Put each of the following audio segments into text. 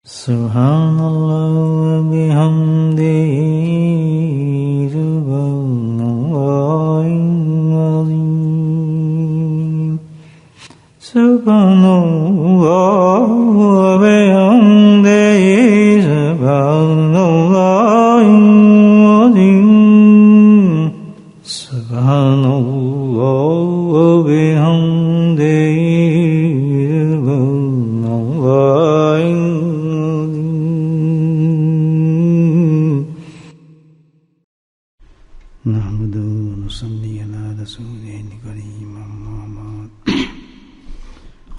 سبحان اللہ و بحمدہ سبحان اللہ العظیم سبحان اللہ و بحمدہ سبحان اللہ العظیم سبحان اللہ و بحمدہ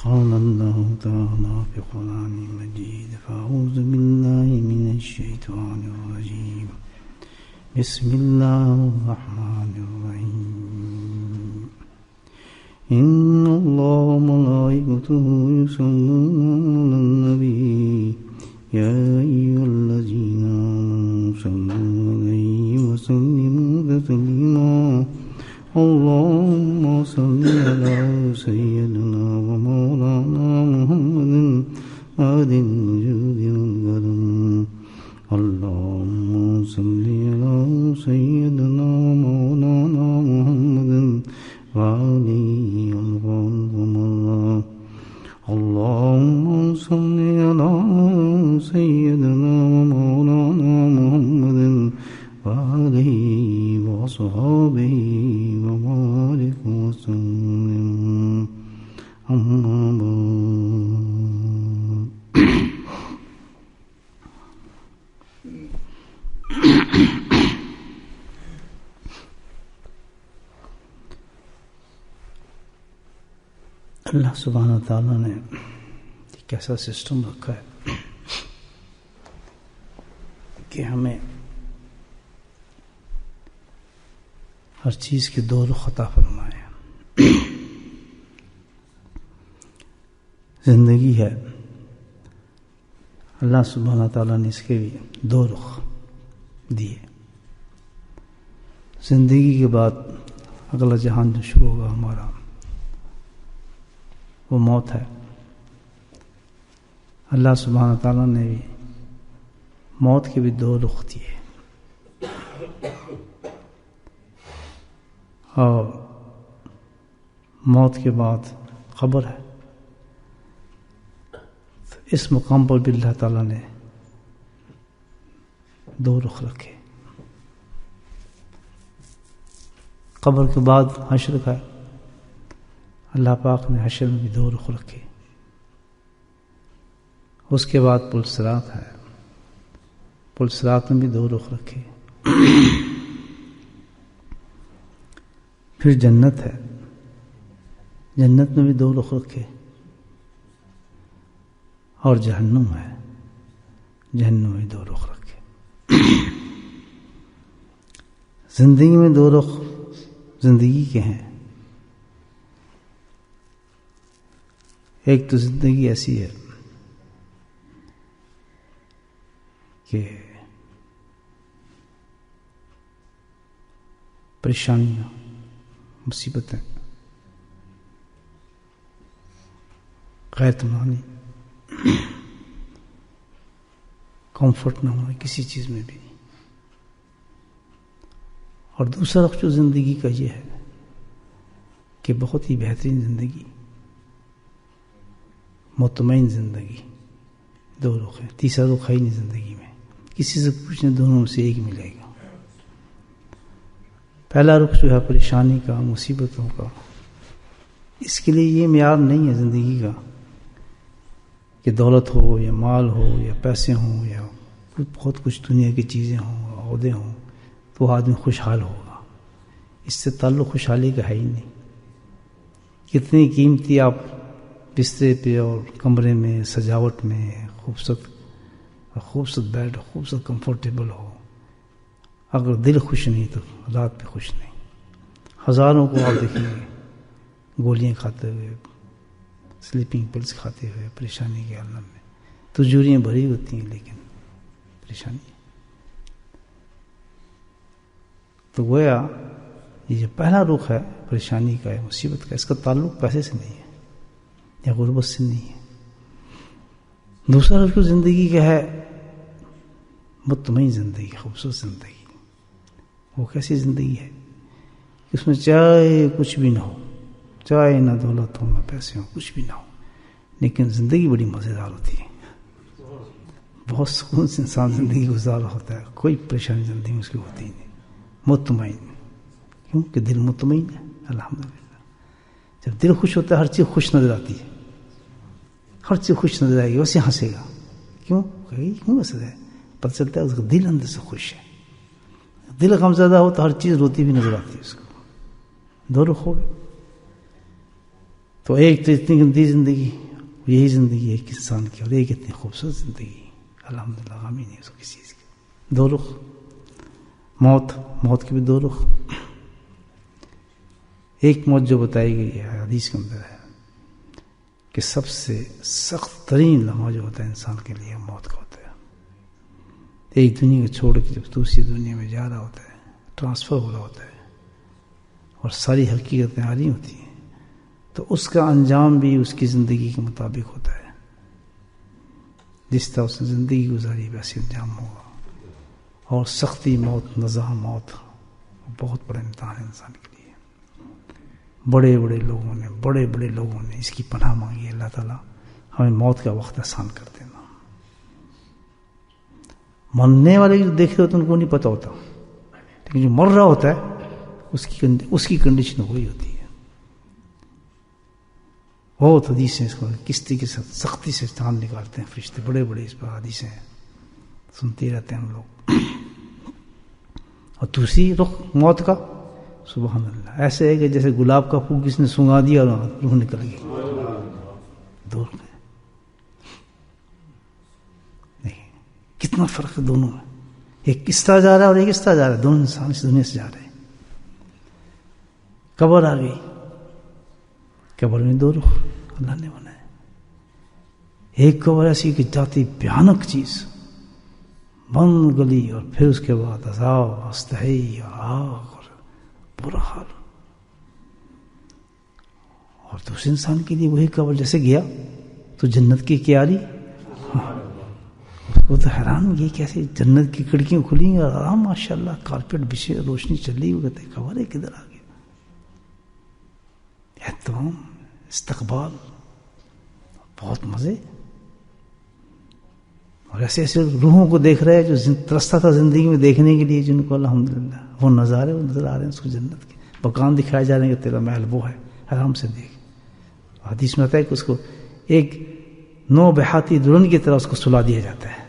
قال الله تعالى في القرآن المجيد فأعوذ بالله من الشيطان الرجيم بسم الله الرحمن الرحيم إن الله وملائكته يصلون على النبي يا أيها الذين آمنوا صلوا عليه وسلموا تسليما اللهم صل على سيدنا ومولانا محمد عاد الوجود والكرم اللهم صل على سيدنا ومولانا محمد وعليه الخلق مرة اللهم صل على سيدنا ومولانا محمد وعليه وصحابه وبارك وسلم أما بعد اللہ سبحانہ تعالیٰ نے ایک ایسا سسٹم رکھا ہے کہ ہمیں ہر چیز کے دو رخ عطا فرمائے. زندگی ہے اللہ سبحانہ تعالیٰ نے اس کے بھی دو رخ دیے. زندگی کے بعد اگلا جہان جو شروع ہوگا ہمارا وہ موت ہے. اللہ سبحانہ تعالیٰ نے بھی موت کے بھی دو رخ دیے اور موت کے بعد قبر ہے. تو اس مقام پر بھی اللہ تعالیٰ نے دو رخ رکھے. قبر کے بعد حشر کا اللہ پاک نے حشر میں بھی دو رخ رکھے. اس کے بعد پل صراط ہے، پل صراط میں بھی دو رخ رکھے. پھر جنت ہے، جنت میں بھی دو رخ رکھے. اور جہنم ہے، جہنم میں دو رخ رکھے. زندگی میں دو رخ زندگی کے ہیں. ایک تو زندگی ایسی ہے کہ پریشانیاں، مصیبتیں، غیر اطمینانی، کمفرٹ نہ ہونا کسی چیز میں بھی. اور دوسرا رخ جو زندگی کا یہ ہے کہ بہت ہی بہترین زندگی، مطمئن زندگی. دو رخ ہے، تیسرا رخ ہے ہی نہیں زندگی میں. کسی سے پوچھنے دونوں میں سے ایک ملے گا. پہلا رخ جو ہے پریشانی کا، مصیبتوں کا، اس کے لیے یہ معیار نہیں ہے زندگی کا کہ دولت ہو یا مال ہو یا پیسے ہوں یا بہت کچھ دنیا کی چیزیں ہوں، عہدے ہوں تو آدمی خوشحال ہوگا. اس سے تعلق خوشحالی کا ہے ہی نہیں. کتنی قیمتی آپ بسترے پہ اور کمرے میں سجاوٹ میں خوبصورت بیڈ، خوبصورت کمفرٹیبل ہو، اگر دل خوش نہیں تو رات پہ خوش نہیں. ہزاروں کو آپ دیکھیں گے گولیاں کھاتے ہوئے، سلیپنگ پلس کھاتے ہوئے پریشانی کے عالم میں. تجوریاں بھری ہوتی ہیں لیکن پریشانی. تو گویا یہ جو پہلا رخ ہے پریشانی کا ہے، مصیبت کا، اس کا تعلق پیسے سے نہیں ہے یا غربت سے نہیں ہے. دوسرا اس کو زندگی کا ہے مطمئن زندگی، خوبصورت زندگی. وہ کیسی زندگی ہے؟ اس میں چاہے کچھ بھی نہ ہو، چاہے نہ دولت ہو نہ پیسے ہوں، کچھ بھی نہ ہو، لیکن زندگی بڑی مزیدار ہوتی ہے. بہت سکون سے انسان زندگی گزار رہا ہوتا ہے، کوئی پریشانی زندگی میں اس کی ہوتی نہیں. مطمئن، کیونکہ دل مطمئن ہے الحمدللہ. جب دل خوش ہوتا ہے ہر چیز خوش نظر آتی ہے، ہر چیز خوش نظر آئے گی، ویسے ہنسے گا. کیوں ہنس رہا ہے؟ پتہ چلتا ہے اس کا دل اندر سے خوش ہے. دل غمزدہ ہو تو ہر چیز روتی بھی نظر آتی ہے اس کو. دو رخ ہو گئے. تو ایک تو اتنی گندی زندگی، یہی زندگی ہے ایک انسان کی، اور ایک اتنی خوبصورت زندگی الحمدللہ، غم ہی نہیں اس کو کسی چیز کی. دو رخ. موت کے بھی دو رخ. ایک موت جو بتائی گئی ہے حدیث کے اندر ہے کہ سب سے سخت ترین لمحہ جو ہوتا ہے انسان کے لیے موت کا ہوتا ہے. ایک دنیا کو چھوڑ کے جب دوسری دنیا میں جا رہا ہوتا ہے، ٹرانسفر ہو رہا ہوتا ہے، اور ساری حقیقتیں آ رہی ہوتی ہیں، تو اس کا انجام بھی اس کی زندگی کے مطابق ہوتا ہے. جس طرح اس نے زندگی گزاری ویسے انجام ہوگا. اور سختی موت، نزاع موت بہت بڑا امتحان ہے انسان کے لیے. بڑے بڑے لوگوں نے اس کی پناہ مانگی. اللہ تعالیٰ ہمیں موت کا وقت آسان کر دینا. مرنے والے جو دیکھ رہے ہوتے ہیں ان کو نہیں پتہ ہوتا، لیکن جو مر رہا ہوتا ہے اس کی کنڈیشن وہی ہوتی ہے. بہت حدیثیں اس کو کس طریقے سے سختی سے جان نکالتے ہیں فرشتے. بڑے اس پر حدیثیں سنتے رہتے ہیں ہم لوگ. اور دوسری رخ موت کا، سبحان اللہ، ایسے ہے کہ جیسے گلاب کا پھول کس نے سنگا دیا اور روح نکل گئی. دور میں نہیں، کتنا فرق ہے دونوں میں. ایک کس طرح جا رہا ہے اور ایک اس طرح جا رہا ہے. دونوں انسان اس دنیا سے جا رہے ہیں. قبر آ گئی. قبر میں دو رخ اللہ نے بنائے. ایک قبر ایسی کہ جاتی بھیانک چیز، بند گلی، اور پھر اس کے بعد عذاب، استحی اور آگ اور برا حال. اور دوسرے انسان کے لیے وہی قبر جیسے گیا تو جنت کی کیاری. وہ تو حیران، یہ کیسے جنت کی کھڑکیاں کھلی اور آرام ماشاءاللہ کارپیٹ بچھے، روشنی چل رہی. وہ کہتے قبر ہے کدھر آ گیا. احترام، استقبال، بہت مزے. اور ایسے روحوں کو دیکھ رہے ہیں جو ترستا تھا زندگی میں دیکھنے کے لیے، جن کو الحمدللہ وہ نظارے وہ نظر آ رہے ہیں اس کو. جنت کے مکان دکھائے جا رہے ہیں کہ تیرا محل وہ ہے، آرام سے دیکھ. حدیث میں آتا ہے کہ اس کو ایک نو بہاتی دلہن کی طرح اس کو سلا دیا جاتا ہے.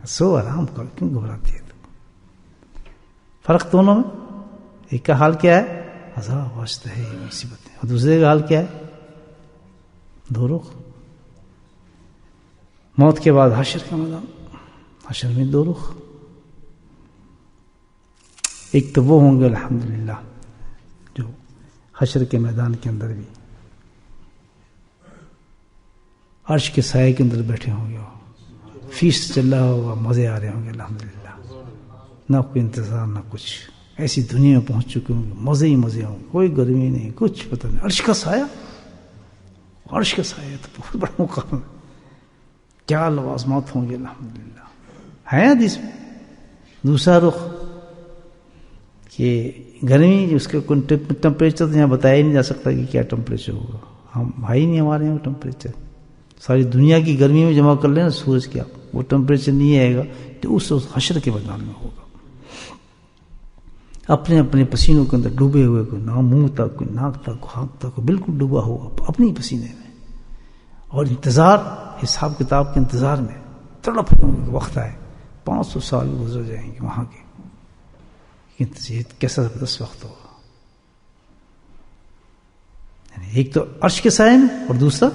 سو آرام کر، کیوں گھبراتی ہے؟ فرق دونوں میں، ایک کا حال کیا ہے عذاب واسطہ ہے مصیبتیں، اور دوسرے کا حال کیا ہے دو رخ. موت کے بعد حشر کا میدان. حشر میں دو رخ. ایک تو وہ ہوں گے الحمدللہ جو حشر کے میدان کے اندر بھی عرش کے سائے کے اندر بیٹھے ہوں گے، فیسٹ چل رہا ہوگا، مزے آ رہے ہوں گے الحمدللہ. نہ کوئی انتظار نہ کچھ. ایسی دنیا میں پہنچ چکے ہوں گے، مزے ہی مزے ہوں گے، کوئی گرمی نہیں، کچھ پتہ نہیں. عرش کا سایہ، عرش کا سایہ تو بہت بڑا مقام ہے. کیا لوازمات ہوں گے الحمدللہ. ہے حدیث میں دوسرا رخ کہ گرمی، اس کا کوئی ٹمپریچر تو یہاں بتایا ہی نہیں جا سکتا کہ کیا ٹمپریچر ہوگا. ہم بھائی نہیں ہمارے یہاں ٹمپریچر. ساری دنیا کی گرمی میں جمع کر لینا سورج کیا، وہ ٹمپریچر نہیں آئے گا تو اس حشر کے میدان میں ہوگا. اپنے اپنے پسینوں کے اندر ڈوبے ہوئے، کوئی نہ منہ تک، کوئی ناک تک، کوئی ہاتھ تک، بالکل ڈوبا ہوا اپنی پسینے میں. اور انتظار، حساب کتاب کے انتظار میں تڑپ وقت آئے. 500 سال گزر جائیں گے وہاں کے. کیسا زبردست وقت ہوگا. یعنی ایک تو عرش کے سائے میں اور دوسرا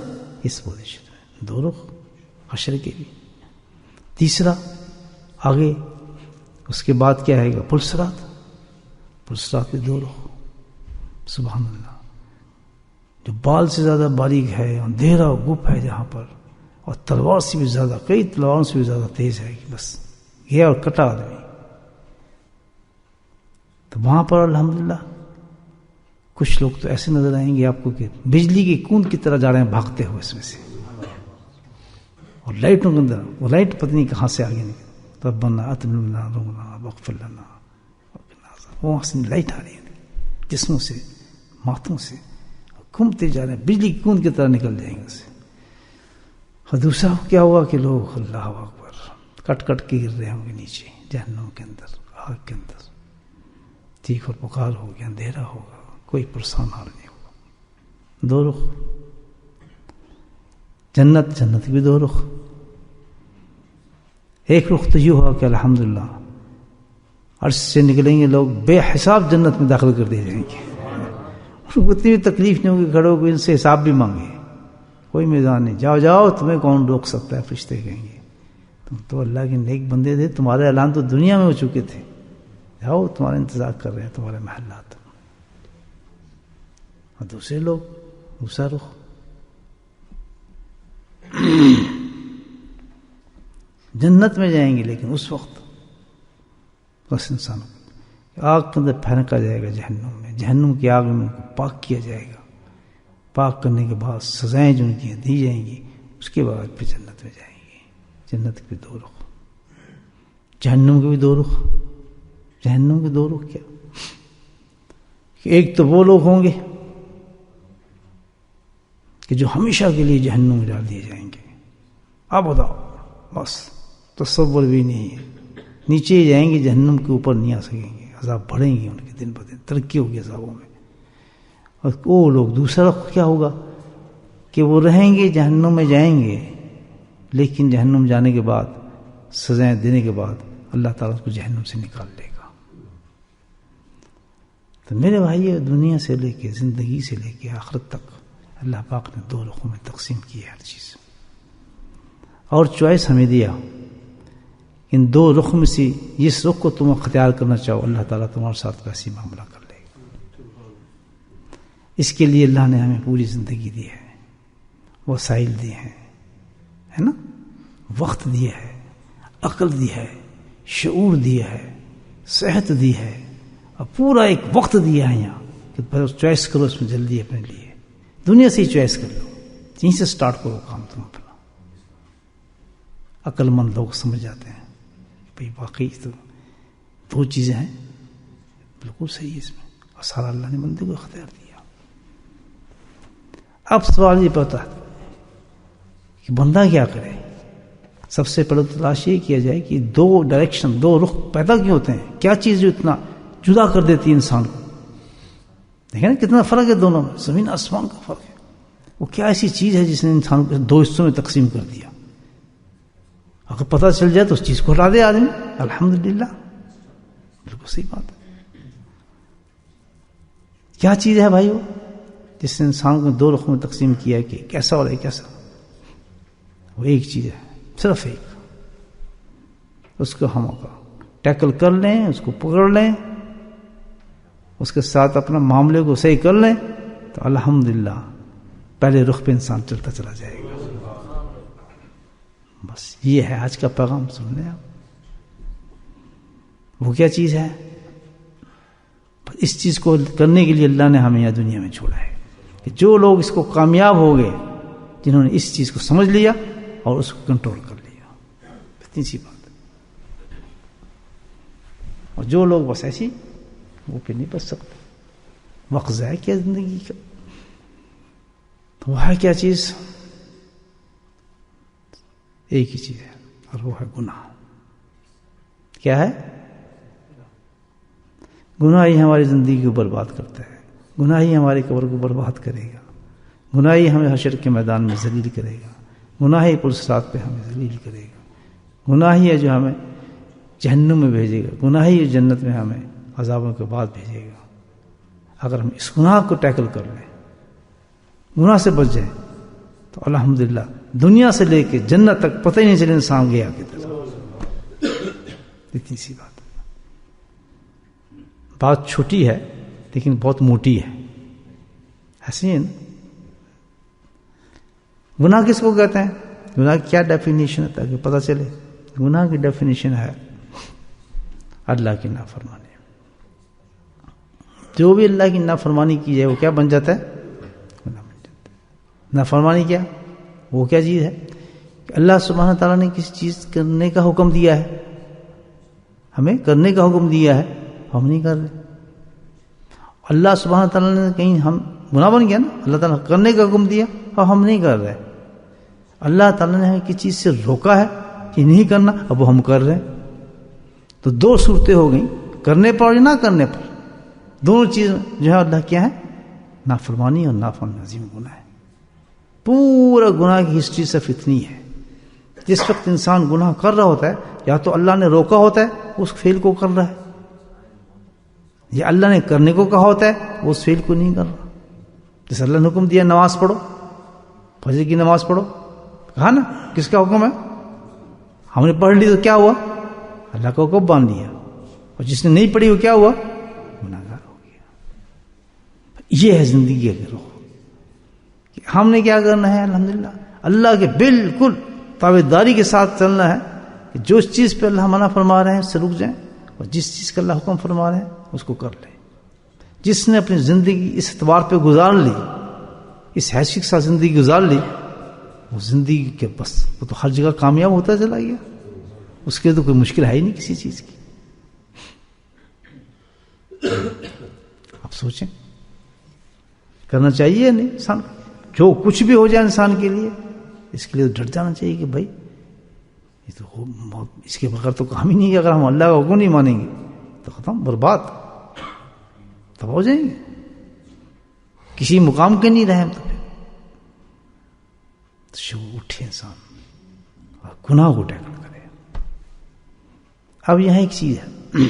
اس پوزیشن میں. دو رخ حشر کے بھی. تیسرا آگے اس کے بعد کیا ہے گا پلسرات. پلسرات میں دو رخ. سبحان اللہ. جو بال سے زیادہ باریک ہے، اندھیرا گپ ہے جہاں پر، اور تلوار سے بھی زیادہ، کئی تلواروں سے بھی زیادہ تیز ہے کہ بس گیا اور کٹا آدمی. تو وہاں پر الحمدللہ کچھ لوگ تو ایسے نظر آئیں گے آپ کو کہ بجلی کی کوند کی طرح جا رہے ہیں بھاگتے ہوئے اس میں سے. اور لائٹوں کے اندر وہ لائٹ پتہ نہیں کہاں سے آگے نکل، ربنا اتمم لنا نورنا واغفر لنا، وہاں سے لائٹ آ رہی ہے جسموں سے، ماتھوں سے، گھومتے جا رہے ہیں، بجلی کی گوند کی طرح نکل جائیں گے اسے۔ اور دوسرا کیا ہوا کہ لوگ اللہ اکبر کٹ کٹ کے گر رہے ہوں گے نیچے جہنم کے اندر، آگ کے اندر، چیخ اور پکار ہوگی، اندھیرا ہوگا، کوئی پرسان حال نہیں ہوگا۔ دو رخ، جنت بھی دو رخ۔ ایک رخ تو یہ ہوا کہ الحمدللہ عرش سے نکلیں گے لوگ بے حساب جنت میں داخل کر دیے جائیں گے، اتنی بھی تکلیف نہیں ہوگی، کھڑے ہو ان سے حساب بھی مانگے، کوئی میدان نہیں، جاؤ جاؤ تمہیں کون روک سکتا ہے، فرشتے کہیں گے تم تو اللہ کے نیک بندے تھے، تمہارے اعلان تو دنیا میں ہو چکے تھے، جاؤ تمہارا انتظار کر رہے ہیں تمہارے محلات۔ اور دوسرے لوگ دوسرا رخ، جنت میں جائیں گے لیکن اس وقت بس انسانوں کو آگ کے اندر پھینکا جائے گا، جہنم میں، جہنم کی آگ میں ان کو پاک کیا جائے گا، پاک کرنے کے بعد سزائیں جو ان کی دی جائیں گی، اس کے بعد پھر جنت میں جائیں گے۔ جنت کے دو رخ، جہنم کے بھی دو رخ۔ جہنم کے دو رخ کیا کہ ایک تو وہ لوگ ہوں گے کہ جو ہمیشہ کے لیے جہنم میں ڈال دیے جائیں گے، اب بتاؤ بس تصور بھی نہیں ہے، نیچے ہی جائیں گے، جہنم کے اوپر نہیں آ سکیں گے، عذاب بڑھیں گے ان کے، دن بدن ترقی ہوگی عذابوں میں۔ اور وہ لوگ دوسرا کیا ہوگا کہ وہ رہیں گے جہنم میں جائیں گے، لیکن جہنم جانے کے بعد سزائیں دینے کے بعد اللہ تعالیٰ اس کو جہنم سے نکال لے گا۔ تو میرے بھائی دنیا سے لے کے زندگی سے لے کے آخرت تک اللہ پاک نے دو رخوں میں تقسیم کی ہے ہر چیز، اور چوائس ہمیں دیا، ان دو رخ میں سے جس رخ کو تم اختیار کرنا چاہو اللہ تعالیٰ تمہارے ساتھ ویسی معاملہ کر لے گا۔ اس کے لیے اللہ نے ہمیں پوری زندگی دی ہے، وسائل دیے ہیں، ہے نا، وقت دیا ہے، عقل دی ہے، شعور دیا ہے، صحت دی ہے، اور پورا ایک وقت دیا ہے یہاں کہ بس چوائس کرو اس میں جلدی اپنے لیے، دنیا سے ہی چوائس کر لو، یہیں سے سٹارٹ کرو کام تم اپنا۔ عقل مند لوگ سمجھ جاتے ہیں بھئی واقعی تو دو چیزیں ہیں، بالکل صحیح ہے اس میں، اور سارا اللہ نے بندے کو اختیار دیا۔ اب سوال یہ پتا کہ بندہ کیا کرے؟ سب سے پہلے تلاش یہ کیا جائے کہ دو ڈائریکشن، دو رخ پیدا کیوں ہوتے ہیں؟ کیا چیز جو اتنا جدا کر دیتی ہے انسان کو؟ دیکھیں نا کتنا فرق ہے دونوں میں، زمین آسمان کا فرق ہے۔ وہ کیا ایسی چیز ہے جس نے انسان کو دو حصوں میں تقسیم کر دیا؟ اگر پتہ چل جائے تو اس چیز کو ہٹا دے آدمی، الحمدللہ، بالکل صحیح بات ہے۔ کیا چیز ہے بھائی وہ جس نے انسان کو دو رخوں میں تقسیم کیا ہے کہ کیسا اور ایک کیسا؟ وہ ایک چیز ہے، صرف ایک، اس کو ہم ٹیکل کر لیں، اس کو پکڑ لیں، اس کے ساتھ اپنا معاملے کو صحیح کر لیں تو الحمدللہ پہلے رخ پہ انسان چلتا چلا جائے گا۔ بس یہ ہے آج کا پیغام، سن لیں آپ۔ وہ کیا چیز ہے؟ اس چیز کو کرنے کے لیے اللہ نے ہمیں یہاں دنیا میں چھوڑا ہے کہ جو لوگ اس کو کامیاب ہو گئے، جنہوں نے اس چیز کو سمجھ لیا اور اس کو کنٹرول کر لیا، اتنی سی بات ہے۔ اور جو لوگ بس ایسی، وہ پھر نہیں بچ سکتے، وقت ضائع کیا زندگی کا۔ تو وہ ہے کیا چیز؟ ایک ہی چیز ہے، اور وہ ہے گناہ۔ کیا ہے؟ گناہ ہی ہماری زندگی کو برباد کرتا ہے، گناہ ہی ہماری قبر کو برباد کرے گا، گناہ ہی ہمیں حشر کے میدان میں ذلیل کرے گا، گناہ ہی پل صراط پہ ہمیں ذلیل کرے گا، گناہ ہی ہے جو ہمیں جہنم میں بھیجے گا، گناہ ہی جنت میں ہمیں عذابوں کے بعد بھیجے گا۔ اگر ہم اس گناہ کو ٹیکل کر لیں، گناہ سے بچ جائیں، تو الحمدللہ دنیا سے لے کے جنت تک پتہ ہی نہیں چلے انسان گیا کدھر۔ اتنی سی بات ہے، بات چھوٹی ہے لیکن بہت موٹی ہے، ایسے ہی نا۔ گناہ کس کو کہتے ہیں؟ گناہ کی کیا ڈیفینیشن ہے تاکہ پتہ چلے؟ گناہ کی ڈیفینیشن ہے اللہ کی نافرمانی۔ جو بھی اللہ کی نافرمانی کی جائے وہ کیا بن جاتا ہے؟ گناہ بن جاتا ہے۔ نافرمانی کیا؟ وہ کیا چیز ہے کہ اللہ سبحانہ تعالیٰ نے کسی چیز کرنے کا حکم دیا ہے، ہمیں کرنے کا حکم دیا ہے، ہم نہیں کر رہے. اللہ سبحانہ تعالیٰ نے کہیں ہم گناہ بن گیا نا، اللہ تعالیٰ نے کرنے کا حکم دیا اور ہم نہیں کر رہے. اللہ تعالیٰ نے ہمیں کسی چیز سے روکا ہے کہ نہیں کرنا، اب وہ ہم کر رہے ہیں. تو دو صورتیں ہو گئیں، کرنے پر اور نہ کرنے پر. دونوں چیز جو ہے اللہ کیا ہے؟ نافرمانی اور نافرمانی عظیم گناہ ہے. پورا گناہ کی ہسٹری صرف اتنی ہے. جس وقت انسان گناہ کر رہا ہوتا ہے، یا تو اللہ نے روکا ہوتا ہے اس فعل کو کر رہا ہے، یا اللہ نے کرنے کو کہا ہوتا ہے وہ اس فعل کو نہیں کر رہا. جیسے اللہ نے حکم دیا نماز پڑھو، فجر کی نماز پڑھو، کہا نا کس کا حکم ہے؟ ہم نے پڑھ لی تو کیا ہوا؟ اللہ کا حکم مان لیا. اور جس نے نہیں پڑھی وہ کیا ہوا؟ گناہگار ہو گیا. یہ ہے زندگی کا گروہ. ہم نے کیا کرنا ہے؟ الحمدللہ اللہ کے بالکل تابعداری کے ساتھ چلنا ہے کہ جو چیز پہ اللہ منع فرما رہے ہیں اس سے رک جائیں، اور جس چیز کا اللہ حکم فرما رہے ہیں اس کو کر لیں. جس نے اپنی زندگی اس اعتبار پہ گزار لی، اس حیثیت کے ساتھ زندگی گزار لی، وہ زندگی کے بس وہ تو ہر جگہ کامیاب ہوتا چلا گیا. اس کے تو کوئی مشکل ہے ہی نہیں کسی چیز کی. آپ سوچیں کرنا چاہیے یا نہیں؟ انسان جو کچھ بھی ہو جائے انسان کے لیے، اس کے لیے ڈٹ جانا چاہیے کہ بھائی یہ تو اس کے بغیر تو کام ہی نہیں ہے. اگر ہم اللہ کا حکم نہیں مانیں گے تو ختم، برباد، تباہ ہو جائیں گے، کسی مقام کے نہیں رہے ہم. تو شعور اٹھے انسان اور گناہ کو ٹیکل کرے. اب یہاں ایک چیز ہے،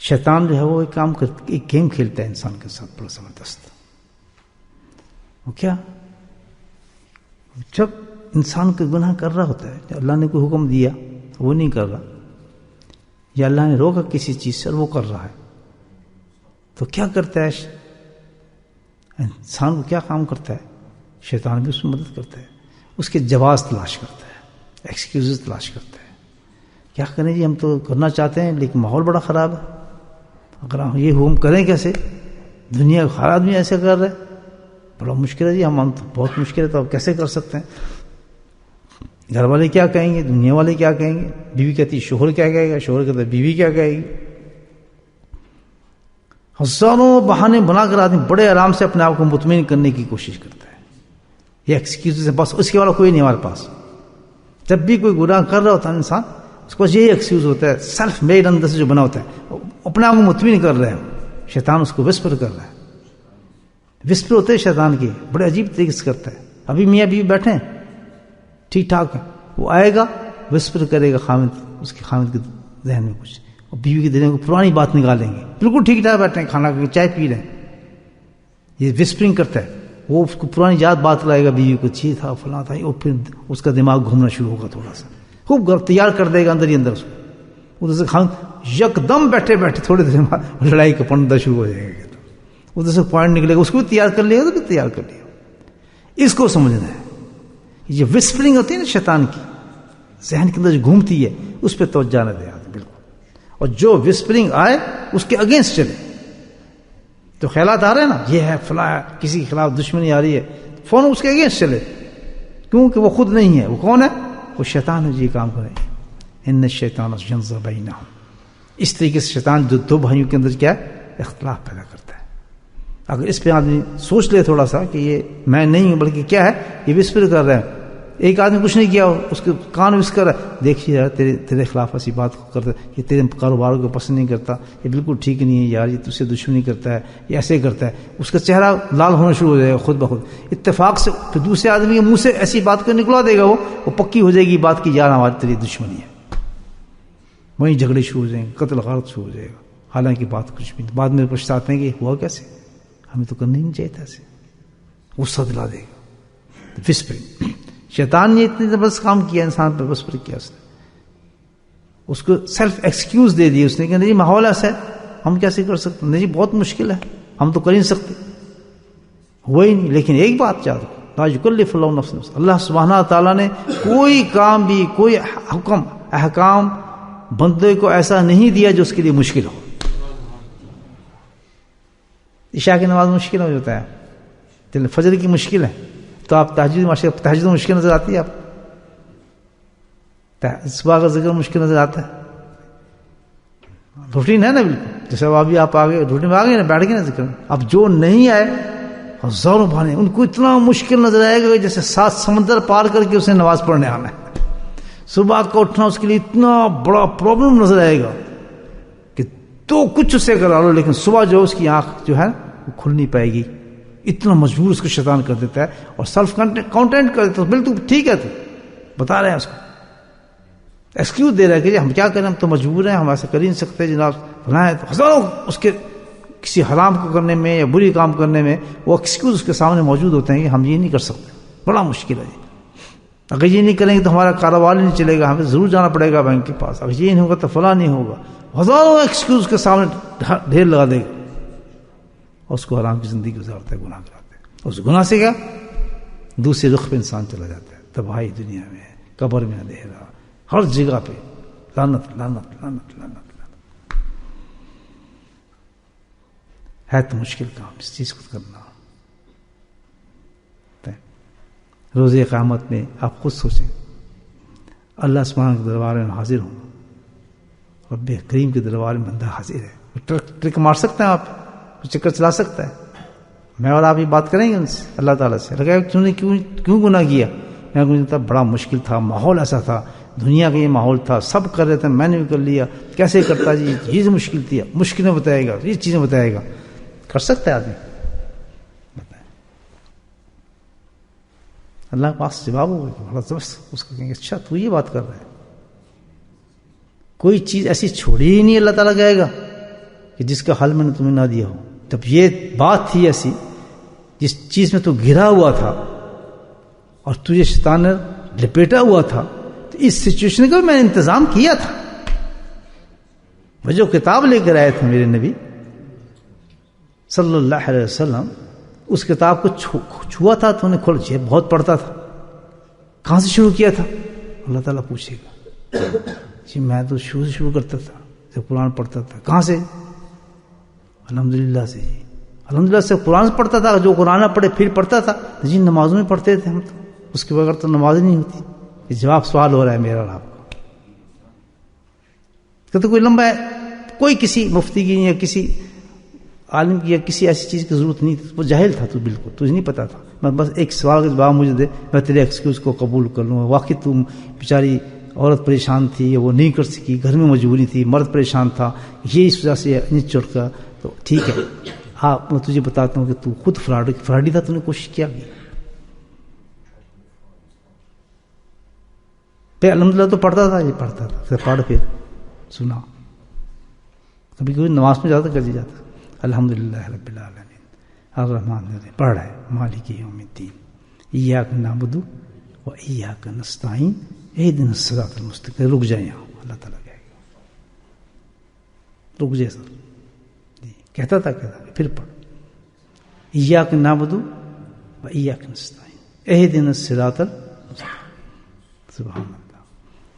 شیطان جو ہے وہ ایک گیم کھیلتا ہے انسان کے ساتھ بڑا زبردست. وہ کیا؟ جب انسان کو گناہ کر رہا ہوتا ہے، اللہ نے کوئی حکم دیا وہ نہیں کر رہا، یا اللہ نے روکا کسی چیز سے اور وہ کر رہا ہے، تو کیا کرتا ہے انسان کو؟ کیا کام کرتا ہے؟ شیطان بھی اس میں مدد کرتا ہے، اس کے جواز تلاش کرتا ہے، ایکسکیوزز تلاش کرتا ہے. کیا کریں جی، ہم تو کرنا چاہتے ہیں لیکن ماحول بڑا خراب ہے. اگر ہم یہ حکم کریں کیسے؟ دنیا کے ہر آدمی ایسے کر رہے، بڑا مشکل ہے جی، ہم تو بہت مشکل ہے، تو اب کیسے کر سکتے ہیں؟ گھر والے کیا کہیں گے؟ دنیا والے کیا کہیں گے؟ بیوی کہتی شوہر کیا کہے گا؟ شوہر کہتا ہے بیوی کیا کہے گی؟ ہزاروں بہانے بنا کر آدمی بڑے آرام سے اپنے آپ کو مطمئن کرنے کی کوشش کرتا ہے. یہ ایکسکیوز ہے، بس اس کے والا کوئی نہیں ہمارے پاس. جب بھی کوئی گناہ کر رہا ہوتا ہے انسان، اس کو یہی ایکسکیوز ہوتا ہے، سیلف میڈ اندر سے جو بنا ہوتا ہے، اپنے آپ کو مطمئن کر رہے ہیں. شیطان اس کو وسپر کر رہا ہے. وسپر ہوتے ہیں شیطان کے، بڑے عجیب طریقے سے کرتا ہے. ابھی میاں بیوی بیٹھے ہیں ٹھیک ٹھاک ہے، وہ آئے گا وسپر کرے گا خامد، اس کے خامد کے ذہن میں کچھ، اور بیوی کے دل میں پرانی بات نکالیں گے. بالکل ٹھیک ٹھاک بیٹھے ہیں، کھانا کھا کے چائے پی رہے ہیں، یہ وسپرنگ کرتا ہے. وہ اس کو پرانی یاد بات لائے گا بیوی کو، چی تھا فلاں تھا، اور پھر اس کا دماغ گھومنا شروع ہوگا، تھوڑا سا خوب تیار کر دے گا اندر ہی اندر اس کو. ادھر سے یک دم بیٹھے بیٹھے تھوڑے دیر بعد لڑائی کا پنڈا شروع ہو جائے گا. ادھر سے پوائنٹ نکلے گا، اس کو بھی تیار کر لے گا، تو بھی تیار کر لے گا. اس کو سمجھنا ہے. یہ وسپرنگ ہوتی ہے نا شیطان کی، ذہن کے اندر جو گھومتی ہے، اس پہ توجہ نہ دے آدمی بالکل. اور جو وسپرنگ آئے اس کے اگینسٹ چلے. تو خیالات آ رہے ہیں نا، یہ ہے فلاں، کسی کے خلاف دشمنی آ رہی ہے، فوراً اس کے اگینسٹ چلے، کیونکہ وہ خود نہیں ہے. وہ کون ہے؟ وہ شیطان ہے. جی کام کرے، ان الشیطان ینزغ بینہم. اس طریقے سے شیطان جو دو بھائیوں کے اندر کیا ہے؟ اختلاف پیدا کرتا ہے. اگر اس پہ آدمی سوچ لے تھوڑا سا کہ یہ میں نہیں ہوں بلکہ کیا ہے، یہ وسپر کر رہے ہیں. ایک آدمی کچھ نہیں کیا، اس کے کان وسکر ہے، دیکھیے یار تیرے خلاف ایسی بات کرتا ہے، یہ تیرے کاروبار کو پسند نہیں کرتا، یہ بالکل ٹھیک نہیں ہے یار، یہ تجھ سے دشمنی کرتا ہے، یہ ایسے کرتا ہے. اس کا چہرہ لال ہونا شروع ہو جائے گا خود بخود. اتفاق سے پھر دوسرے آدمی کے منہ سے ایسی بات کو نکلا دے گا، وہ پکی ہو جائے گی بات کی، یار ہماری تیری دشمنی ہے. وہیں جھگڑے شروع ہو جائیں گے، قتل غارت شروع ہو جائے گا. حالانکہ بات کچھ بھی، بعد میں پچھتاتے ہیں کہ ہوا کیسے، ہمیں تو کرنا ہی نہیں چاہیے تھا ایسے. غصہ دلا دے گا. وسپرنگ. شیطان نے اتنے زبردست کام کیا انسان پر، وسپر کیا اس کو سیلف ایکسکیوز دے دی. اس نے کہا نہیں ماحول ایسا ہے، ہم کیسے کر سکتے؟ نہیں جی بہت مشکل ہے، ہم تو کر ہی نہیں سکتے. ہوا ہی نہیں. لیکن ایک بات یاد رکھو، لا یکلف اللہ نفسا الا وسعها. اللہ سبحانہ تعالیٰ نے کوئی کام بھی، کوئی حکم احکام بندے کو ایسا نہیں دیا جو اس کے لیے مشکل ہو. عشاء کی نماز مشکل ہو جاتا ہے، فجر کی مشکل ہے، تو آپ تہجد مشکل نظر آتی ہے آپ؟ صبح کا ذکر مشکل نظر آتا ہے؟ روٹین ہے نا بالکل. جیسے ابھی آپ آگے روٹین میں آ گئے نا, بیٹھ گئے نا ذکر میں. اب جو نہیں آئے ہزاروں بہانے, ان کو اتنا مشکل نظر آئے گا جیسے 7 سمندر پار کر کے اسے نماز پڑھنے آنا ہے. صبح کا اٹھنا اس کے لیے اتنا بڑا پرابلم نظر آئے گا کہ تو کچھ اسے کرا لو, لیکن صبح جو اس کی آنکھ جو ہے وہ کھل نہیں پائے گی. اتنا مجبور اس کو شیطان کر دیتا ہے اور سیلف کانٹینٹ کر دیتا ہے. بالکل ٹھیک ہے, تو بتا رہے ہیں اس کو, ایکسکیوز دے رہا ہے کہ ہم کیا کریں, ہم تو مجبور ہیں, ہم ایسا کر ہی نہیں سکتے جناب. بنائے تو ہزاروں اس کے کسی حرام کو کرنے میں یا بری کام کرنے میں وہ ایکسکیوز اس کے سامنے موجود ہوتے ہیں کہ ہم یہ نہیں کر سکتے. بڑا مشکل ہے. اگر یہ نہیں کریں گے تو ہمارا کاروبار نہیں چلے گا, ہمیں ضرور جانا پڑے گا بینک کے پاس. اگر یہ نہیں ہوگا تو فلاں نہیں ہوگا. ہزاروں ایکسکیوز کے سامنے ڈھیر لگا دے گا اور اس کو حرام کی زندگی گزارتا ہے, گناہ کراتا ہے. اس گناہ سے کیا دوسرے رخ پہ انسان چلا جاتا ہے. تباہی دنیا میں, قبر میں اندھیرا, ہر جگہ پہ لعنت لعنت لعنت لعنت. ہے تو مشکل کام اس چیز کو کرنا. روز قیامت میں آپ خود سوچیں, اللہ سبحانہ کے دربار میں حاضر ہوں, رب کریم کے دربار میں بندہ حاضر ہے. ٹرک مار سکتے ہیں آپ, چکر چلا سکتا ہے. میں اور آپ یہ بات کریں گے ان سے, اللہ تعالیٰ سے, لگا تم نے کیوں گناہ کیا؟ میں کہتا بڑا مشکل تھا, ماحول ایسا تھا, دنیا کا یہ ماحول تھا, سب کر رہے تھے, میں نے بھی کر لیا, کیسے کرتا جی, یہ چیز مشکل تھی, مشکلیں بتائے گا, یہ چیزیں بتائے گا. کر سکتا ہے آدمی؟ بتائیں. اللہ کے پاس جواب ہوگا کہ بڑا زبردست. اس کو کہیں گے اچھا تو یہ بات کر رہا ہے. کوئی چیز ایسی چھوڑی ہی نہیں اللہ تعالیٰ کہے گا کہ جس کا حل میں نے تمہیں نہ دیا ہو. جب یہ بات تھی ایسی جس چیز میں تو گھرا ہوا تھا اور تجھے شیطان نے لپیٹا ہوا تھا, تو اس سچویشن کا میں نے انتظام کیا تھا. وہ جو کتاب لے کر آئے تھے میرے نبی صلی اللہ علیہ وسلم, اس کتاب کو چھوا تھا تو انہیں کھول جی بہت پڑھتا تھا. کہاں سے شروع کیا تھا؟ اللہ تعالیٰ پوچھے گا. جی میں تو شروع سے شروع کرتا تھا, جب قرآن پڑھتا تھا. کہاں سے؟ الحمدللہ سے. جی الحمدللہ سے قرآن سے پڑھتا تھا. جو قرآن پڑھے پھر پڑھتا تھا. جی نمازوں میں پڑھتے تھے ہم تو, اس کے بغیر تو نماز نہیں ہوتی. یہ جواب سوال ہو رہا ہے میرا اور آپ کا. تو کوئی لمبا ہے, کوئی کسی مفتی کی یا کسی عالم کی یا کسی ایسی چیز کی ضرورت نہیں تھی. وہ جاہل تھا, تو بالکل تجھے نہیں پتا تھا. میں بس ایک سوال کا جواب مجھے دے, میں تیرے ایکسکیوز کو قبول کر لوں. واقعی تم بیچاری عورت پریشان تھی, وہ نہیں کر سکی, گھر میں مجبوری تھی, مرد پریشان تھا, یہ اس وجہ سے نہیں چڑھ کر, تو ٹھیک ہے. ہاں میں تجھے بتاتا ہوں کہ تو خود فراڈی تھا, تو نے کوشش کیا کی. پھر الحمدللہ تو پڑھتا تھا, یہ پڑھتا تھا, پھر پڑھ پھر سنا. کبھی کبھی نماز میں جاتا کر دی جاتا. الحمدللہ رب العالمین الرحمن الرحیم پڑھ رہا ہے, مالک یوم الدین ایاک نعبد و ایاک نستعین اہدنا الصراط المستقیم. رک جائیں یہاں, اللہ تعالیٰ کہے گا رک جائے سر. کہتا تھا پھر پڑھ ایاک نعبد و ایاک نستعین اہدنا الصراط المستقیم. سبحان اللہ.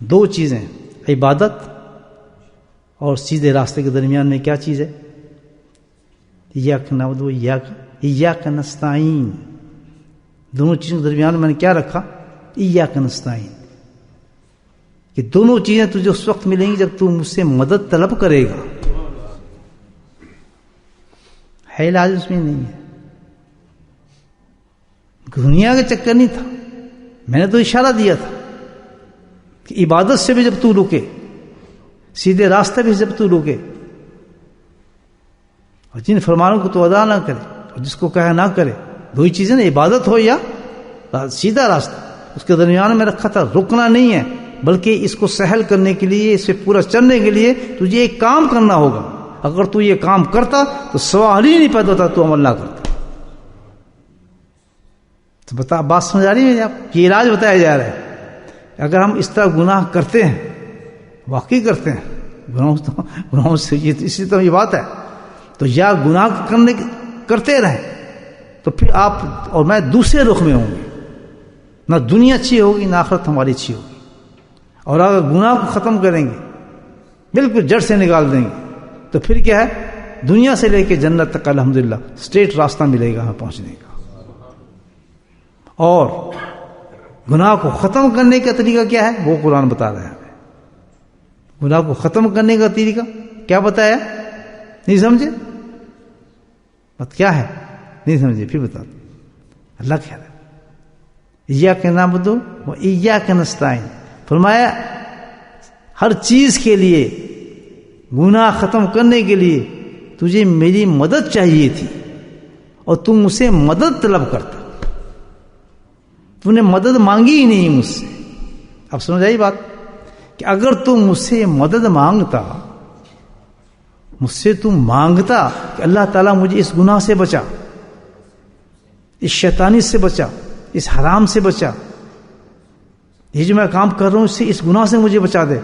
2 چیزیں, عبادت اور سیدھے راستے کے درمیان میں کیا چیز ہے؟ ایاک نعبد و ایاک نستعین. دونوں چیزوں کے درمیان میں نے کیا رکھا؟ ایاک نستعین. کہ دونوں چیزیں تجھے اس وقت ملیں گی جب تو مجھ سے مدد طلب کرے گا. ہے علاج اس میں نہیں ہے. دنیا کا چکر نہیں تھا. میں نے تو اشارہ دیا تھا کہ عبادت سے بھی جب تو رکے, سیدھے راستے بھی جب تو رکے, اور جن فرمانوں کو تو ادا نہ کرے اور جس کو کہا نہ کرے, 2 ہی چیزیں نا, عبادت ہو یا سیدھا راستہ. اس کے درمیان میں رکھا تھا رکنا نہیں ہے, بلکہ اس کو سہل کرنے کے لیے, اس پہ پورا چلنے کے لیے تجھے ایک کام کرنا ہوگا. اگر تو یہ کام کرتا تو سوال ہی نہیں پیدا ہوتا, تو عمل نہ کرتا. تو بتا, بات سمجھ آ رہی ہے آپ؟ یہ علاج بتایا جا رہا ہے. اگر ہم اس طرح گناہ کرتے ہیں, واقعی کرتے ہیں, گناہوں سے اسی طرح یہ بات ہے, تو یا گناہ کرتے رہیں تو پھر آپ اور میں دوسرے رخ میں ہوں گے. نہ دنیا اچھی ہوگی نہ آخرت ہماری اچھی ہوگی. اور اگر گناہ کو ختم کریں گے, بالکل جڑ سے نکال دیں گے, تو پھر کیا ہے, دنیا سے لے کے جنت تک الحمدللہ اسٹریٹ راستہ ملے گا ہمیں پہنچنے کا. اور گناہ کو ختم کرنے کا طریقہ کیا ہے وہ قرآن بتا رہا ہے ہمیں. گناہ کو ختم کرنے کا طریقہ کیا بتایا؟ نہیں سمجھے؟ بات کیا ہے؟ نہیں سمجھے؟ پھر بتا دو. اللہ کہہ رہا ہے ایاک نعبد و ایاک نستعین. فرمایا ہر چیز کے لیے، گناہ ختم کرنے کے لیے تجھے میری مدد چاہیے تھی اور تم مجھ سے مدد طلب کرتا. تو نے مدد مانگی ہی نہیں مجھ سے. اب سمجھ آئی بات کہ اگر تم مجھ سے مدد مانگتا، مجھ سے تم مانگتا کہ اللہ تعالیٰ مجھے اس گناہ سے بچا، اس شیطانی سے بچا، اس حرام سے بچا، یہ جو میں کام کر رہا ہوں اس سے، اس گناہ سے مجھے بچا دے.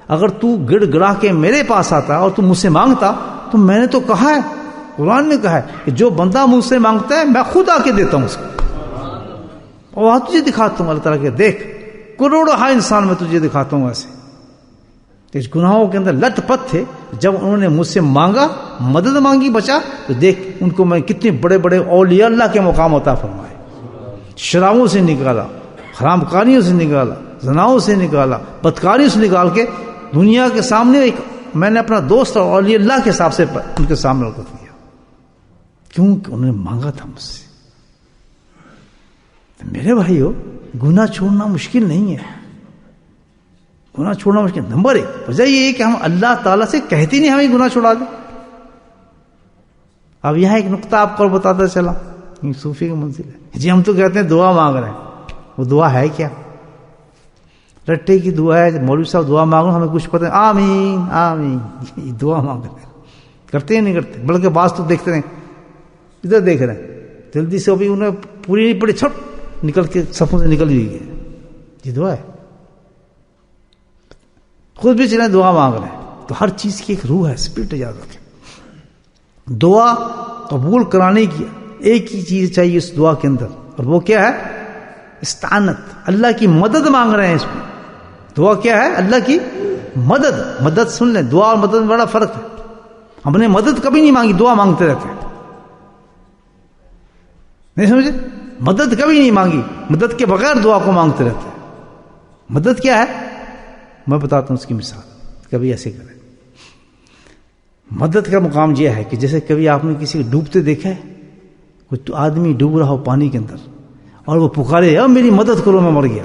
اگر تو گڑ گڑا کے میرے پاس آتا اور تم مجھ سے مانگتا تو میں نے تو کہا ہے، قرآن میں کہا ہے کہ جو بندہ مجھ سے مانگتا ہے میں خود آ کے دیتا ہوں اس کو. اور وہاں تجھے دکھاتا ہوں اللہ تعالیٰ کے دیکھ کروڑوں ہاں انسان میں تجھے دکھاتا ہوں ایسے اس گناہوں کے اندر لت پت تھے. جب انہوں نے مجھ سے مانگا، مدد مانگی، بچا، تو دیکھ ان کو میں کتنے بڑے بڑے اولیاء اللہ کے مقام عطا فرمائے. شرابوں سے نکالا، حرام کاریوں سے نکالا، زناؤں سے نکالا، بدکاریوں سے نکال کے دنیا کے سامنے ایک میں نے اپنا دوست اور اولیاء اللہ کے حساب سے ان کے سامنے رکھ دیا. کیوں کہ انہوں نے مانگا تھا مجھ سے. میرے بھائیو، گناہ چھوڑنا مشکل نہیں ہے. گناہ چھوڑنا مشکل. نمبر 1 وجہ یہ ہے کہ ہم اللہ تعالیٰ سے کہتے نہیں ہمیں گناہ چھوڑا دیں. اب یہاں ایک نقطہ آپ کو بتاتا چلا، صوفی کی منزل ہے جی. ہم تو کہتے ہیں دعا مانگ رہے ہیں، وہ دعا ہے کیا؟ رٹے کی دعا ہے. مولوی صاحب دعا مانگ رہے، ہمیں کچھ پتہ نہیں، آمین آمین، یہ دعا مانگ رہے ہیں. کرتے ہیں نہیں کرتے؟ بلکہ بعض تو دیکھتے ہیں ادھر دیکھ رہے ہیں، جلدی سے ابھی انہیں پوری نہیں پڑی، چھٹ نکل کے صفوں سے نکل بھی گئے. یہ دعا ہے؟ خود بھی چلیں دعا مانگ رہے ہیں. تو ہر چیز کی ایک روح ہے، اسپرٹ یاد رکھیں. دعا قبول کرانے کی ایک ہی چیز چاہیے اس دعا کے اندر، اور وہ کیا ہے؟ استعانت. اللہ کی مدد مانگ رہے ہیں اس میں. دعا کیا ہے؟ اللہ کی مدد. مدد سن لیں، دعا اور مدد میں بڑا فرق ہے. ہم نے مدد کبھی نہیں مانگی، دعا مانگتے رہتے ہیں. نہیں سمجھے؟ مدد کبھی نہیں مانگی، مدد کے بغیر دعا کو مانگتے رہتے ہیں. مدد کیا ہے؟ میں بتاتا ہوں اس کی مثال. کبھی ایسے کریں. مدد کا مقام یہ ہے کہ جیسے کبھی آپ نے کسی کو ڈوبتے دیکھا ہے، کوئی آدمی ڈوب رہا ہو پانی کے اندر اور وہ پکارے اب میری مدد کرو، میں مر گیا،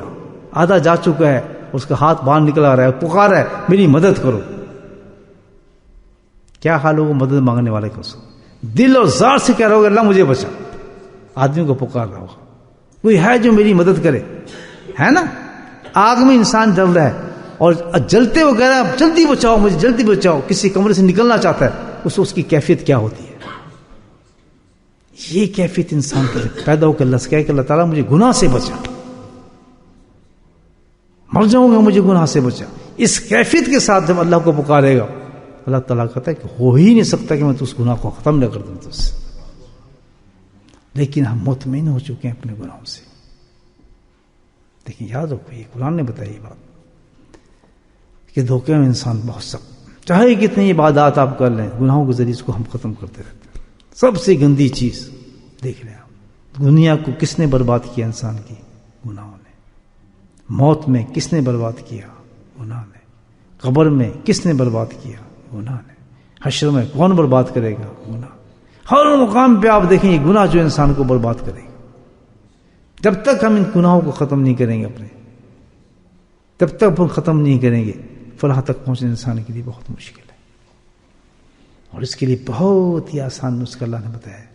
آدھا جا چکا ہے، اس کا ہاتھ باہر نکل آ رہا ہے، پکار ہے میری مدد کرو. کیا حال ہوگا مدد مانگنے والے کو؟ دل اور زار سے کہہ رہا ہوگا اللہ مجھے بچا. آدمی کو پکار رہا ہوگا کوئی ہے جو میری مدد کرے، ہے نا؟ آگ میں انسان جل رہا ہے اور جلتے وہ کہہ رہا ہے جلدی بچاؤ مجھے، جلدی بچاؤ. کسی کمرے سے نکلنا چاہتا ہے، اس کی کیفیت کیا ہوتی ہے؟ یہ کیفیت انسان کے پیدا ہو کر اللہ سے کہے کہ اللہ تعالیٰ مجھے گناہ سے بچا، مر جاؤں گا مجھے گناہ سے بچا. اس کیفیت کے ساتھ جب اللہ کو پکارے گا، اللہ تعالیٰ کہتا ہے کہ ہو ہی نہیں سکتا کہ میں تو اس گناہ کو ختم نہ کر دوں تجھ سے. لیکن ہم مطمئن ہو چکے ہیں اپنے گناہوں سے. لیکن یاد رکھو یہ قرآن نے بتائی یہ بات کہ دھوکے میں انسان بہت سخت، چاہے کتنی عبادات آپ کر لیں، گناہوں کے ذریعے اس کو ہم ختم کرتے رہتے ہیں. سب سے گندی چیز دیکھ لیں آپ، دنیا کو کس نے برباد کیا؟ انسان کی گناہوں نے. موت میں کس نے برباد کیا؟ گناہ نے. قبر میں کس نے برباد کیا؟ گناہ نے. حشر میں کون برباد کرے گا؟ گناہ. ہر مقام پہ آپ دیکھیں یہ گناہ جو انسان کو برباد کرے گا. جب تک ہم ان گناہوں کو ختم نہیں کریں گے اپنے، جب تک ہم ختم نہیں کریں گے، فلاح تک پہنچنا انسان کے لیے بہت مشکل ہے. اور اس کے لیے بہت ہی آسان نسخہ اللہ نے بتایا ہے.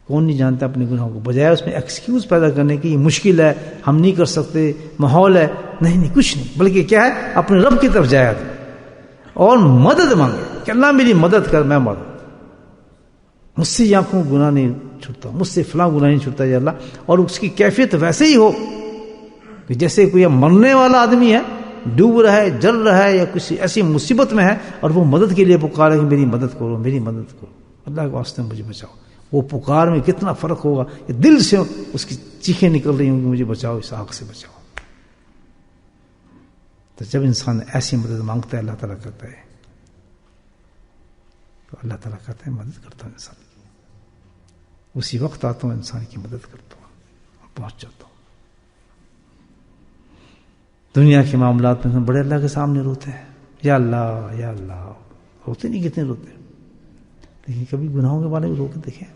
کون نہیں جانتا اپنے گناہوں کو؟ بجائے اس میں ایکسکیوز پیدا کرنے کی، یہ مشکل ہے، ہم نہیں کر سکتے، ماحول ہے، نہیں کچھ نہیں، بلکہ کیا ہے؟ اپنے رب کی طرف جایا اور مدد مانگے کہ اللہ میری مدد کر، میں مروں، مجھ سے یہ آنکھوں گناہ نہیں چھوٹتا، مجھ سے فلاں گناہ نہیں چھوٹتا یا اللہ. اور اس کی کیفیت ویسے ہی ہو کہ جیسے کوئی مرنے والا آدمی ہے، ڈوب رہا ہے، جل رہا ہے، یا کسی ایسی مصیبت میں ہے اور وہ مدد کے لیے پکارے کہ میری مدد کرو، میری مدد کرو، اللہ کے واسطے مجھے بچاؤ. وہ پکار میں کتنا فرق ہوگا کہ دل سے اس کی چیخیں نکل رہی ہوں کہ مجھے بچاؤ، اس آگ سے بچاؤ. تو جب انسان ایسی مدد مانگتا ہے اللہ تعالیٰ کرتا ہے، تو اللہ تعالیٰ کہتا ہے مدد کرتا ہوں انسان کی. اسی وقت آتا ہوں انسان کی مدد کرتا ہوں، پہنچ جاتا ہوں. دنیا کے معاملات میں ہم بڑے اللہ کے سامنے روتے ہیں، یا اللہ یا اللہ، روتے نہیں کتنے روتے، لیکن کبھی گناہوں کے بارے میں رو کے دیکھیں،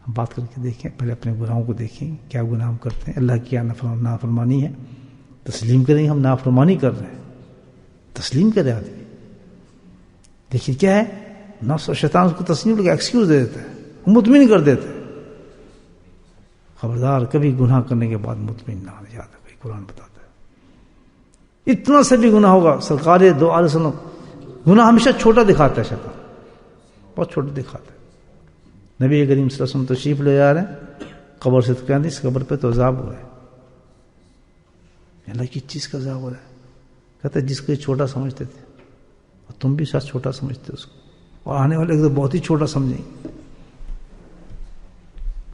ہم بات کر کے دیکھیں، پہلے اپنے گناہوں کو دیکھیں، کیا گناہ ہم کرتے ہیں، اللہ کی کیا نافرمانی ہے، تسلیم کریں ہم نافرمانی کر رہے ہیں، تسلیم کرے آدمی، لیکن کیا ہے، نفس اور شیطان اس کو تسلیم لے کے ایکسکیوز دے دیتا ہے، وہ مطمئن کر دیتا ہے۔ خبردار کبھی گناہ کرنے کے بعد مطمئن نہ ہو جاتا، بھائی قرآن بتاتا ہے اتنا سے بھی گناہ ہوگا، سرکار دو علیہ وسلم گناہ ہمیشہ چھوٹا دکھاتا ہے، شیطان بہت چھوٹا دکھاتا ہے۔ نبی کریم صلی اللہ علیہ وسلم تشریف لے جا رہے ہیں قبر سے، تو کہتے ہیں اس قبر پہ تو عذاب ہو رہا ہے، اللہ کی چیز کا عذاب ہو رہا ہے، کہتے ہیں جس کو یہ چھوٹا سمجھتے تھے اور تم بھی ساتھ چھوٹا سمجھتے اس کو، اور آنے والے کو بہت ہی چھوٹا سمجھیں گے،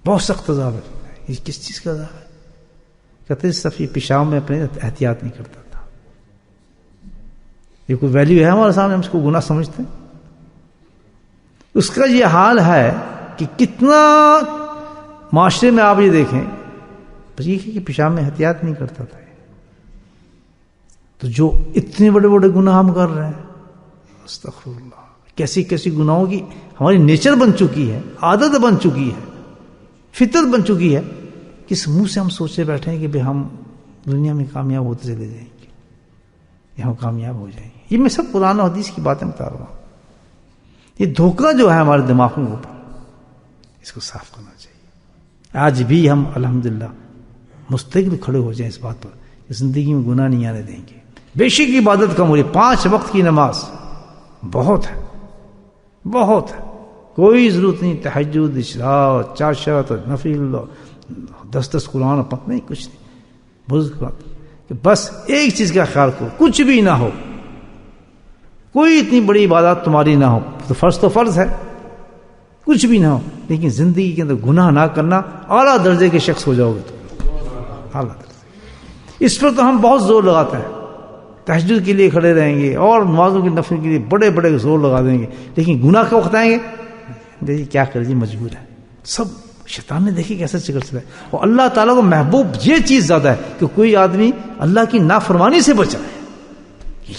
بہت سخت عذاب ہے۔ یہ کس چیز کا عذاب ہے؟ کہتے ہیں صفی پیشاب میں اپنے احتیاط نہیں کرتا تھا، یہ کوئی ویلیو ہے ہمارے سامنے، ہم اس کو گناہ سمجھتے ہیں؟ اس کا یہ حال ہے کہ کتنا معاشرے میں آپ یہ دیکھیں، بس یہ کہ پیشاب میں احتیاط نہیں کرتا تھا، تو جو اتنے بڑے بڑے گناہ ہم کر رہے ہیں، استغفر اللہ، کیسی کیسی گناہوں کی ہماری نیچر بن چکی ہے، عادت بن چکی ہے، فطرت بن چکی ہے، کس منہ سے ہم سوچے بیٹھے ہیں کہ بھئی ہم دنیا میں کامیاب ہوتے چلے جائیں گے، یا ہم کامیاب ہو جائیں گے۔ یہ میں سب قرآن و حدیث کی باتیں بتا رہا ہوں۔ یہ دھوکہ جو ہے ہمارے دماغوں کے اوپر، اس کو صاف کرنا چاہیے۔ آج بھی ہم الحمدللہ مستقل کھڑے ہو جائیں اس بات پر کہ زندگی میں گناہ نہیں آنے دیں گے۔ بے شک عبادت کم ہو رہی، 5 وقت کی نماز بہت ہے، بہت ہے، کوئی ضرورت نہیں تہجد، اشراق، چاشت، نفل، 10 قرآن پک نہیں، کچھ نہیں، بزرگ بات کہ بس ایک چیز کا خیال کرو، کچھ بھی نہ ہو، کوئی اتنی بڑی عبادت تمہاری نہ ہو، تو فرض ہے، کچھ بھی نہ ہو، لیکن زندگی کے اندر گناہ نہ کرنا، اعلیٰ درجے کے شخص ہو جاؤ گے تم، اعلیٰ درجے۔ اس پر تو ہم بہت زور لگاتے ہیں، تہجد کے لیے کھڑے رہیں گے اور نمازوں کے نفل کے لیے بڑے بڑے زور لگا دیں گے، لیکن گناہ کا وقت آئیں گے، دیکھیے کیا کرے جی، مجبور ہے۔ سب شیطان نے دیکھی کیسے چکر چلا ہے، اور اللہ تعالیٰ کو محبوب یہ چیز زیادہ ہے کہ کوئی آدمی اللہ کی نافرمانی سے بچا ہے۔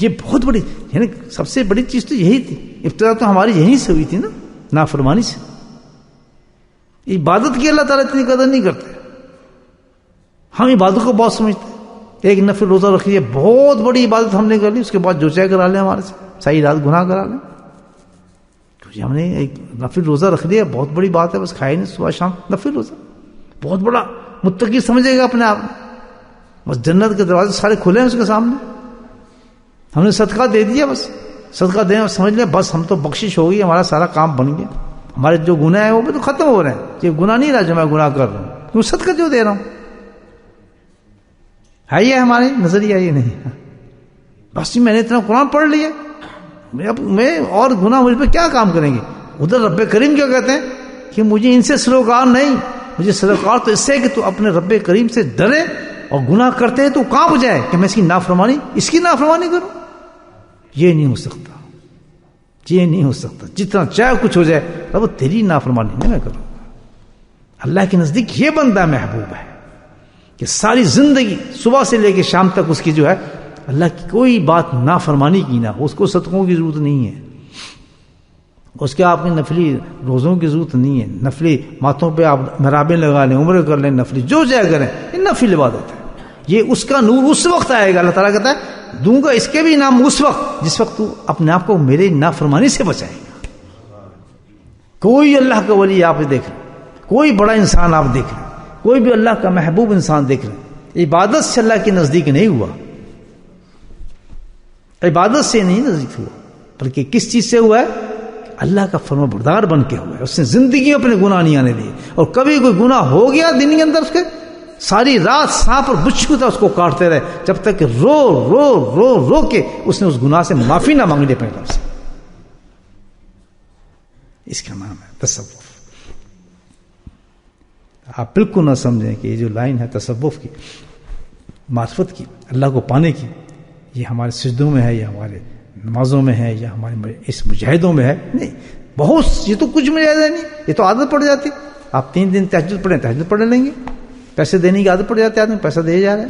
یہ بہت بڑی، یعنی سب سے بڑی چیز تو یہی تھی، ابتدا تو ہماری یہیں سے ہوئی تھی نا، نافرمانی سے۔ عبادت کی اللہ تعالیٰ اتنی قدر نہیں کرتے، ہم عبادت کو بہت سمجھتے ہیں۔ ایک نفل روزہ رکھیے، بہت بڑی عبادت ہم نے کر لی، اس کے بعد جو چاہے کرا لیں ہمارے سے، صحیح رات گناہ کرا لیں، کیونکہ ہم نے ایک نفل روزہ رکھ لیا، بہت بڑی بات ہے، بس کھائے نہیں صبح شام نفل روزہ، بہت بڑا متقی سمجھے گا اپنے آپ، بس جنت کے دروازے سارے کھلے ہیں اس کے سامنے، ہم نے صدقہ دے دیا، بس صدقہ دیں اور سمجھ لیں بس ہم تو بخشش ہو گئی، ہمارا سارا کام بن گیا، ہمارے جو گناہ ہیں وہ بھی تو ختم ہو رہے ہیں، یہ گناہ نہیں رہا جو میں گناہ کر رہا ہوں، کیوں صدقہ جو دے رہا ہوں، ہے یہ ہمارے نظریہ؟ یہ نہیں، بس میں نے اتنا قرآن پڑھ لیا، میں اور گناہ مجھ پہ کیا کام کریں گے؟ ادھر رب کریم کیا کہتے ہیں کہ مجھے ان سے سروکار نہیں، مجھے سروکار تو اس سے کہ تو اپنے رب کریم سے ڈرے، اور گناہ کرتے ہیں تو کہاں جائے کہ میں اس کی نافرمانی کروں؟ یہ نہیں ہو سکتا، یہ نہیں ہو سکتا، جتنا چاہے کچھ ہو جائے، رب تیری نافرمانی نہیں میں کروں گا۔ اللہ کے نزدیک یہ بندہ محبوب ہے کہ ساری زندگی صبح سے لے کے شام تک اس کی جو ہے اللہ کی کوئی بات نافرمانی کی نہ ہو، اس کو صدقوں کی ضرورت نہیں ہے، اس کے آپ کی نفلی روزوں کی ضرورت نہیں ہے، نفلی ماتھوں پہ آپ محرابیں لگا لیں، عمرے کر لیں، نفلی جو چاہے کریں، یہ نفلی عبادت ہے، یہ اس کا نور اس وقت آئے گا، اللہ تعالیٰ کہتا ہے دوں گا اس کے بھی نام اس وقت جس وقت تو اپنے آپ کو میرے نافرمانی سے بچائے گا۔ کوئی اللہ کا ولی آپ دیکھ لیں، کوئی بڑا انسان آپ دیکھ لیں، کوئی بھی اللہ کا محبوب انسان دیکھ لیں، عبادت سے اللہ کے نزدیک نہیں ہوا، عبادت سے نہیں نزدیک ہوا، بلکہ کس چیز سے ہوا ہے؟ اللہ کا فرما بردار بن کے ہوا ہے، اس نے زندگی میں اپنے گناہ نہیں آنے دیے، اور کبھی کوئی گناہ ہو گیا دن کے اندر اس کے، ساری رات سانپ اور بچھو تھا اس کو کاٹتے رہے، جب تک کہ رو رو رو رو کے اس نے اس گناہ سے معافی نہ مانگ لی اپنے رب سے۔ اس کا نام ہے تصوف۔ آپ بالکل نہ سمجھیں کہ یہ جو لائن ہے تصوف کی، معرفت کی، اللہ کو پانے کی، یہ ہمارے سجدوں میں ہے، یا ہمارے نمازوں میں ہے، یا ہمارے اس مجاہدوں میں ہے، نہیں، بہت، یہ تو کچھ مجاہدہ نہیں، یہ تو عادت پڑ جاتی۔ آپ 3 دن تہجد پڑھیں، تہجد پڑھ لیں گے، پیسے دینے کی عادت پڑ جاتی ہے، آدمی پیسہ دے جا رہا ہے،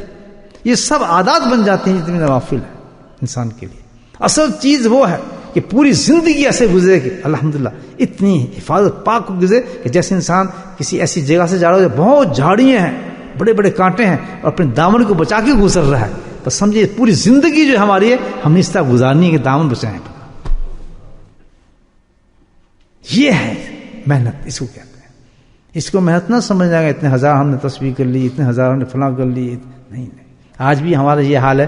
یہ سب عادات بن جاتے ہیں جتنی نوافل ہے انسان کے لیے. اصل چیز وہ ہے کہ پوری زندگی ایسے گزرے کہ الحمدللہ اتنی حفاظت پاک گزرے کہ جیسے انسان کسی ایسی جگہ سے جا رہا ہو بہت جھاڑیاں ہیں, بڑے بڑے کانٹے ہیں, اور اپنے دامن کو بچا کے گزر رہا ہے. تو سمجھے پوری زندگی جو ہماری ہے ہم نے اس طرح گزارنی ہے کہ دامن بچائیں. یہ ہے محنت, اس کو کہتے ہیں. اس کو محنت نہ سمجھ جائے گا اتنے ہزار ہم نے تسبیح کر لی, اتنے ہزار ہم نے فلاں کر لی. نہیں, آج بھی ہمارا یہ حال ہے.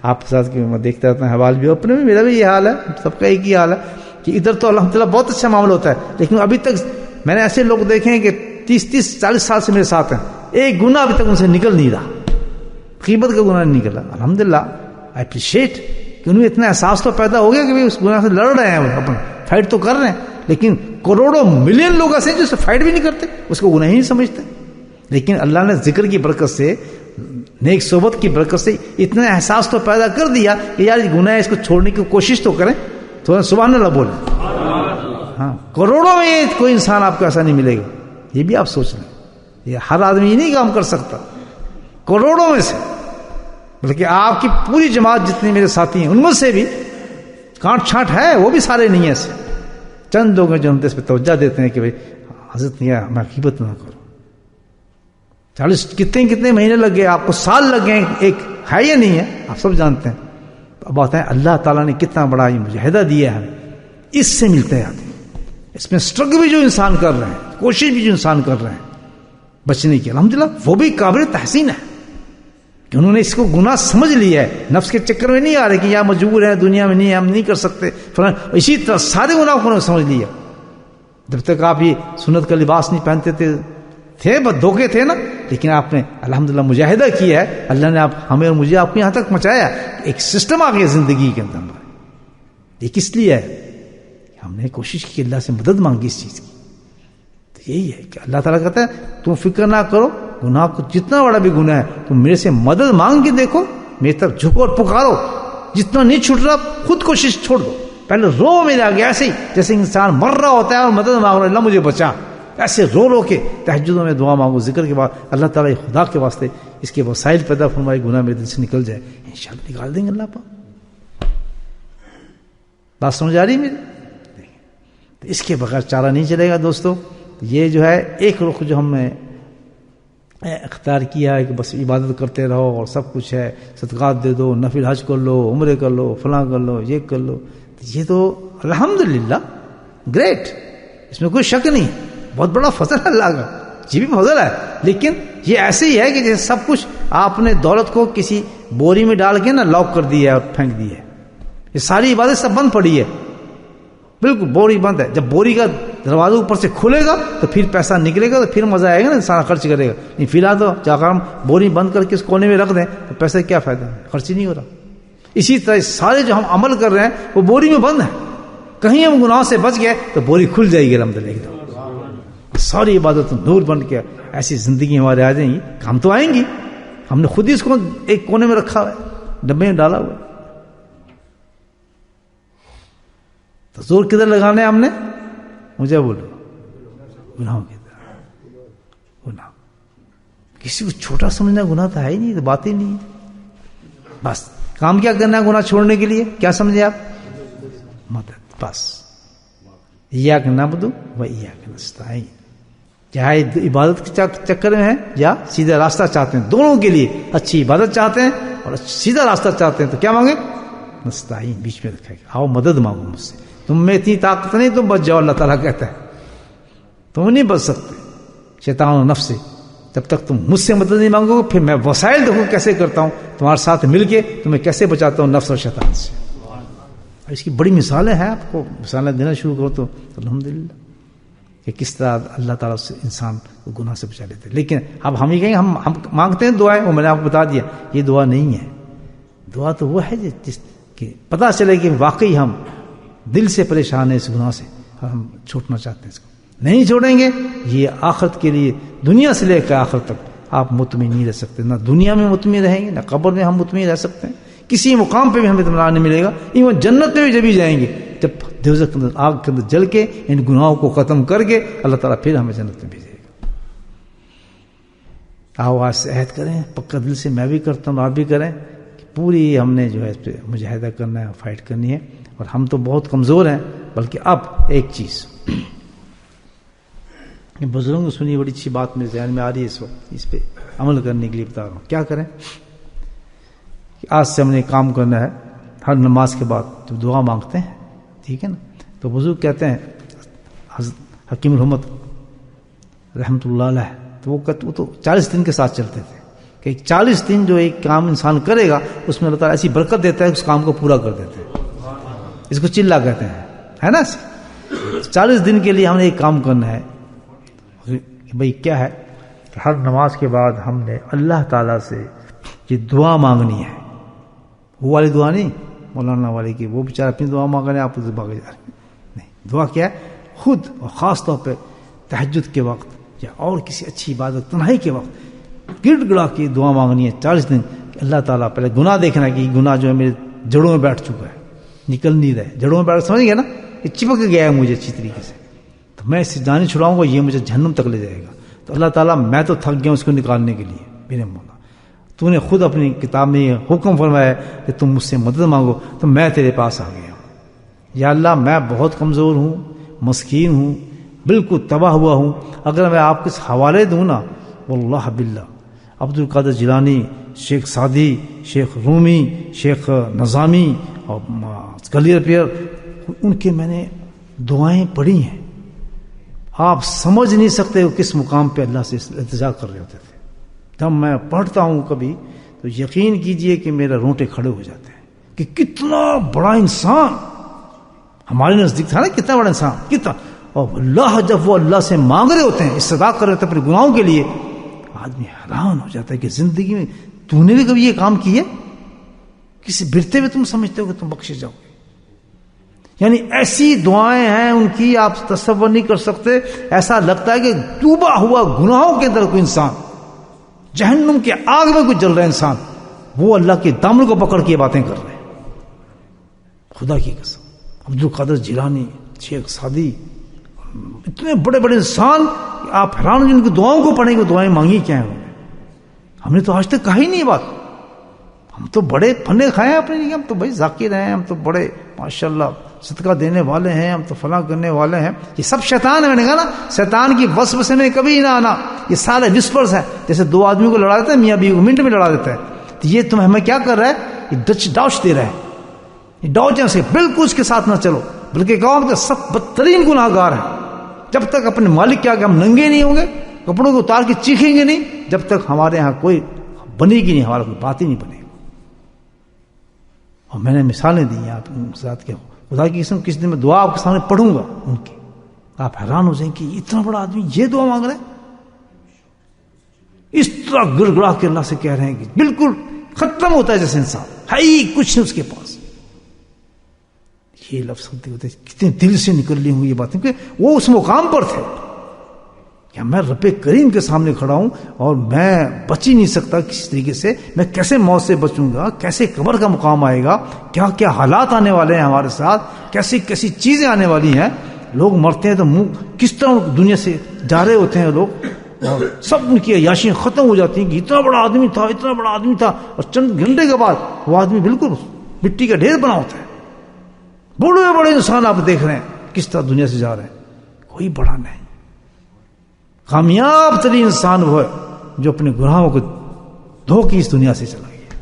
آپ ساتھ کی میں دیکھتا رہتا ہوں حوال بھی, اپنے بھی میرا بھی یہ حال ہے, سب کا ایک ہی حال ہے کہ ادھر تو الحمدللہ بہت اچھا معاملہ ہوتا ہے, لیکن ابھی تک میں نے ایسے لوگ دیکھے ہیں کہ 30-40 سال سے میرے ساتھ ہیں, ایک گناہ ابھی تک ان سے نکل نہیں رہا, غیبت کا گناہ نہیں نکلا. الحمدللہ آئی اپریشیٹ کہ انہیں اتنا احساس تو پیدا ہو گیا کہ اس گناہ سے لڑ رہے ہیں, وہ اپنا فائٹ تو کر رہے ہیں, لیکن کروڑوں ملین لوگ ایسے جو فائٹ بھی نہیں کرتے, اس کو گناہ ہی نہیں سمجھتے. لیکن اللہ نے ذکر کی برکت سے, نیک صحبت کی برکت سے اتنا احساس تو پیدا کر دیا کہ یار یہ گناہ ہے, اس کو چھوڑنے کی کوشش تو کریں. تو سبحان اللہ بولیں. ہاں, کروڑوں میں کوئی انسان آپ کو ایسا نہیں ملے گا, یہ بھی آپ سوچ لیں. یہ ہر آدمی یہ نہیں کام کر سکتا, کروڑوں میں سے, بلکہ آپ کی پوری جماعت جتنے میرے ساتھی ہیں ان میں سے بھی کانٹ چھانٹ ہے, وہ بھی سارے نہیں ہیں ایسے. چند لوگ ہیں جو ہم اس پہ توجہ دیتے ہیں کہ بھائی حضرت نہیں ہے, ہمیں غیبت نہ کرو. 40 کتنے مہینے لگ گئے, آپ کو سال لگ گئے, ایک ہے یا نہیں ہے آپ سب جانتے ہیں. اب آتے ہیں اللہ تعالیٰ نے کتنا بڑا یہ مجاہدہ دیا ہے, اس سے ملتے آتے ہیں. اس میں اسٹرگل بھی جو انسان کر رہے ہیں, کوشش بھی جو انسان کر رہے ہیں بچنے کی, الحمدللہ وہ بھی قابل تحسین ہے کہ انہوں نے اس کو گناہ سمجھ لیا ہے. نفس کے چکر میں نہیں آ رہے کہ یا مجبور ہے, دنیا میں نہیں, ہم نہیں کر سکتے فلاں. اسی طرح سارے گناہ کو انہوں نے سمجھ لیا. جب تک آپ یہ سنت کا لباس نہیں پہنتے تھے بس دھوکے تھے نا, لیکن آپ نے الحمدللہ مجاہدہ کیا ہے. اللہ نے ہمیں اور مجھے آپ کو یہاں تک پہنچایا. ایک سسٹم آ گیا زندگی کے اندر. یہ کس لیے ہے؟ ہم نے کوشش کی, اللہ سے مدد مانگی اس چیز کی. تو یہی ہے کہ اللہ تعالیٰ کہتا ہے تم فکر نہ کرو, گناہ کو جتنا بڑا بھی گناہ ہے تم میرے سے مدد مانگ کے دیکھو, میری طرف جھکو اور پکارو. جتنا نہیں چھوٹ رہا خود کوشش چھوڑ دو, پہلے رو میرے آگے, ایسے ہی جیسے انسان مر رہا ہوتا ہے اور مدد مانگ رہا ہے, اللہ مجھے بچا. ایسے رو کے تہجدوں میں دعا مانگو, ذکر کے بعد اللہ تعالیٰ خدا کے واسطے اس کے وسائل پیدا فرمائے, گناہ میرے دل سے نکل جائے, انشاءاللہ نکال دیں گے اللہ پاک. بات سمجھ آ رہی میری؟ تو اس کے بغیر چارہ نہیں چلے گا دوستو. یہ جو ہے ایک رخ جو ہم نے اختیار کیا ہے کہ بس عبادت کرتے رہو اور سب کچھ ہے, صدقات دے دو, نفل حج کر لو, عمرے کر لو, فلاں کر لو, یہ کر لو, یہ تو الحمدللہ گریٹ, اس میں کوئی شک نہیں. بہت بڑا فضل ہے اللہ کا, یہ بھی فضل ہے. لیکن یہ ایسے ہی ہے کہ جیسے سب کچھ آپ نے دولت کو کسی بوری میں ڈال کے نا لاک کر دیا ہے اور پھینک دی ہے. یہ ساری عبادت سب بند پڑی ہے, بالکل بوری بند ہے. جب بوری کا دروازہ اوپر سے کھلے گا تو پھر پیسہ نکلے گا, تو پھر مزہ آئے گا نا, انسان خرچ کرے گا. نہیں فی الحال تو جا کر ہم بوری بند کر کے اس کونے میں رکھ دیں تو پیسے کیا فائدہ ہے, خرچ ہی نہیں ہو رہا. اسی طرح سارے جو ہم عمل کر رہے ہیں وہ بوری میں بند ہے. کہیں ہم گناہ سے بچ گئے تو بوری کھل جائے گی الحمدللہ ایک دم. ساری عبادت نور بن کے ایسی زندگی ہمارے آ جائیں گی. کام تو آئیں گی, ہم نے خود ہی اس کو ایک کونے میں رکھا ہوا ہے, ڈبے میں ڈالا ہوا ہے. تو زور کدھر لگانے ہم نے, مجھے بولو, گناہوں کی طرح. گناہ کسی کو چھوٹا سمجھنا گناہ تو ہے ہی نہیں, تو بات ہی نہیں ہے. بس کام کیا کرنا ہے گناہ چھوڑنے کے لیے, کیا سمجھے آپ؟ مدد. بس ایاک نعبد و ایاک نستعین. چاہے عبادت کے چکر میں ہیں یا سیدھا راستہ چاہتے ہیں, دونوں کے لیے اچھی عبادت چاہتے ہیں اور سیدھا راستہ چاہتے ہیں, تو کیا مانگے؟ نستعین, بیچ میں رکھا ہے, آؤ مدد مانگو مجھ سے. تم میں اتنی طاقت نہیں, تم بچ جاؤ, اللہ تعالیٰ کہتا ہے. تم نہیں بچ سکتے شیطان و نفس سے. جب تک تم مجھ سے مدد نہیں مانگو گے, پھر میں وسائل دیکھو کیسے کرتا ہوں, تمہارے ساتھ مل کے تمہیں کیسے بچاتا ہوں نفس اور شیطان سے. اس کی بڑی مثالیں ہیں, آپ کو مثالیں دینا شروع کرو تو الحمدللہ کہ کس طرح اللہ تعالیٰ سے انسان کو گناہ سے بچا لیتے. لیکن اب ہم یہ کہیں ہم مانگتے ہیں دعائیں, وہ میں نے آپ کو بتا دیا یہ دعا نہیں ہے. دعا تو وہ ہے جس کہ پتہ چلے کہ واقعی ہم دل سے پریشان ہیں اس گناہ سے اور ہم چھوڑنا چاہتے ہیں. اس کو نہیں چھوڑیں گے, یہ آخرت کے لیے دنیا سے لے کر آخرت تک آپ مطمئن نہیں رہ سکتے. نہ دنیا میں مطمئن رہیں گے, نہ قبر میں ہم مطمئن رہ سکتے ہیں. کسی مقام پہ بھی ہمیں اطمینان نہیں ملے گا. ایون جنت میں بھی جب ہی جائیں گے, جب دوزخ کے اندر آگ کے اندر جل کے ان گناہوں کو ختم کر کے اللہ تعالیٰ پھر ہمیں جنت میں بھیجے گا. آؤ آج سے عہد کریں، پکا دل سے میں بھی کرتا ہوں آپ بھی کریں کہ پوری ہم نے جو ہے اس پہ مجاہدہ کرنا ہے، فائٹ کرنی ہے. اور ہم تو بہت کمزور ہیں. بلکہ اب ایک چیز بزرگوں سنی، بڑی اچھی بات میرے ذہن میں آ رہی ہے اس وقت، اس پہ عمل کرنے کے لیے بتا رہا ہوں. کیا کریں کہ آج سے ہم نے کام کرنا ہے. ہر نماز کے بعد جو دعا مانگتے ہیں، ٹھیک ہے نا، تو بزرگ کہتے ہیں، حکیم الامت رحمۃ اللہ علیہ، تو وہ تو 40 دن کے ساتھ چلتے تھے کہ 40 دن جو ایک کام انسان کرے گا اس میں اللہ تعالیٰ ایسی برکت دیتا ہے کہ اس کام کو پورا کر دیتے ہیں. اس کو چلا کہتے ہیں، ہے نا. 40 دن کے لیے ہم نے ایک کام کرنا ہے. بھئی کیا ہے؟ ہر نماز کے بعد ہم نے اللہ تعالیٰ سے یہ دعا مانگنی ہے. وہ والی دعا نہیں مولانا والے کی، وہ بیچارہ اپنی دعا مانگ رہے ہیں، آپ اسے بھاگے جا رہے ہیں. نہیں، دعا کیا ہے؟ خود اور خاص طور پہ تہجد کے وقت یا اور کسی اچھی عبادت تنہائی کے وقت گڑ گڑا کے دعا مانگنی ہے 40 دن. کہ اللہ تعالیٰ پہلے گناہ دیکھنا ہے کہ یہ گناہ جو ہے میرے جڑوں میں بیٹھ چکا ہے، نکل نہیں رہے. جڑوں میں بیٹھ، سمجھ گیا نا، یہ چپک گیا ہے مجھے اچھی طریقے سے، تو میں اس سے جان چھڑاؤں گا، یہ مجھے جہنم تک لے جائے گا. تو اللہ تعالیٰ میں تو تھک گیا ہوں اس کو نکالنے کے لیے. میرے مولا تو نے خود اپنی کتاب میں یہ حکم فرمایا کہ تم مجھ سے مدد مانگو، تو میں تیرے پاس آ گیا ہوں. یا اللہ میں بہت کمزور ہوں، مسکین ہوں، بالکل تباہ ہوا ہوں. اگر میں آپ کے حوالے دوں نا، واللہ باللہ عبد القادر جیلانی، شیخ سعدی، شیخ رومی، شیخ نظامی اور کلیر پیر، ان کے میں نے دعائیں پڑھی ہیں. آپ سمجھ نہیں سکتے وہ کس مقام پہ اللہ سے التجا کر رہے ہوتے تھے. جب میں پڑھتا ہوں کبھی تو یقین کیجئے کہ میرے رونٹے کھڑے ہو جاتے ہیں کہ کتنا بڑا انسان ہمارے نزدیک تھا نا، کتنا بڑا انسان، کتنا. اور اللہ جب وہ اللہ سے مانگ رہے ہوتے ہیں، استدعا کر رہے ہوتے ہیں اپنے گناہوں کے لیے، آدمی حیران ہو جاتا ہے کہ زندگی میں تو نے بھی کبھی یہ کام کیے؟ کسی برتے میں تم سمجھتے ہو کہ تم بخشے جاؤ گے؟ یعنی ایسی دعائیں ہیں ان کی، آپ تصور نہیں کر سکتے. ایسا لگتا ہے کہ ڈوبا ہوا گناہوں کے اندر کوئی انسان، جہنم کے آگ میں کوئی جل رہا انسان، وہ اللہ کے دامن کو پکڑ کے باتیں کر رہے ہیں. خدا کی قسم، عبد القادر جیلانی، شیخ سعدی، اتنے بڑے بڑے انسان، آپ حیران ہو جن کی دعاؤں کو پڑھیں گے. دعائیں مانگی کیا ہیں؟ ہم نے تو آج تک کہا ہی نہیں بات. ہم تو بڑے پھنے کھائے ہیں اپنے لیے، ہم تو بھائی ذاکر ہیں، ہم تو بڑے ماشاءاللہ صدقہ دینے والے ہیں، ہم تو فلاں کرنے والے ہیں. یہ سب شیطان ہے. میں نے کہا نا، شیطان کی وسوسے میں کبھی نہ آنا. یہ سارے وسپرز ہیں. جیسے دو آدمیوں کو لڑا دیتا ہے، میاں بیوی کو منٹ میں لڑا دیتا ہے. تو یہ تمہیں ہمیں کیا کر رہا ہے؟ یہ ڈاؤچ دے رہا ہے. یہ ڈاؤچ ہے، بالکل اس کے ساتھ نہ چلو. بلکہ کہو کہ سب بدترین گناہ گار ہیں. جب تک اپنے مالک کے آگے ہم ننگے نہیں ہوں گے، کپڑوں کو اتار کے چیخیں گے نہیں، جب تک ہمارے ہاں کوئی بنے گی نہیں، ہمارا کوئی بات ہی نہیں بنے گی. اور میں نے مثالیں دی ہیں آپ ساتھ کے، خدا کی قسم کس دن میں دعا آپ کے سامنے پڑھوں گا ان کی، آپ حیران ہو جائیں کہ اتنا بڑا آدمی یہ دعا مانگ رہے ہیں. اس طرح گڑ گڑا کے اللہ سے کہہ رہے ہیں کہ بالکل ختم ہوتا ہے جیسے انسان ہے ہی کچھ نہیں اس کے پاس. یہ لفظ ہوتے ہوتے کتنے دل سے نکل لی ہوں یہ باتیں، کہ وہ اس مقام پر تھے کہ میں رب کریم کے سامنے کھڑا ہوں اور میں بچ ہی نہیں سکتا کسی طریقے سے. میں کیسے موت سے بچوں گا، کیسے قبر کا مقام آئے گا، کیا کیا حالات آنے والے ہیں ہمارے ساتھ، کیسی کیسی چیزیں آنے والی ہیں. لوگ مرتے ہیں تو منہ کس طرح دنیا سے جا رہے ہوتے ہیں لوگ، اور سب ان کی عیاشیاں ختم ہو جاتی ہیں کہ اتنا بڑا آدمی تھا، اتنا بڑا آدمی تھا، اور چند گھنٹے کے بعد وہ آدمی بالکل مٹی کا ڈھیر بنا ہوتا ہے. بڑے بڑے انسان آپ دیکھ رہے ہیں کس طرح دنیا سے جا رہے ہیں، کوئی بڑا نہیں. کامیاب ترین انسان وہ ہے جو اپنے گناہوں کو دھو کے اس دنیا سے چلا گیا.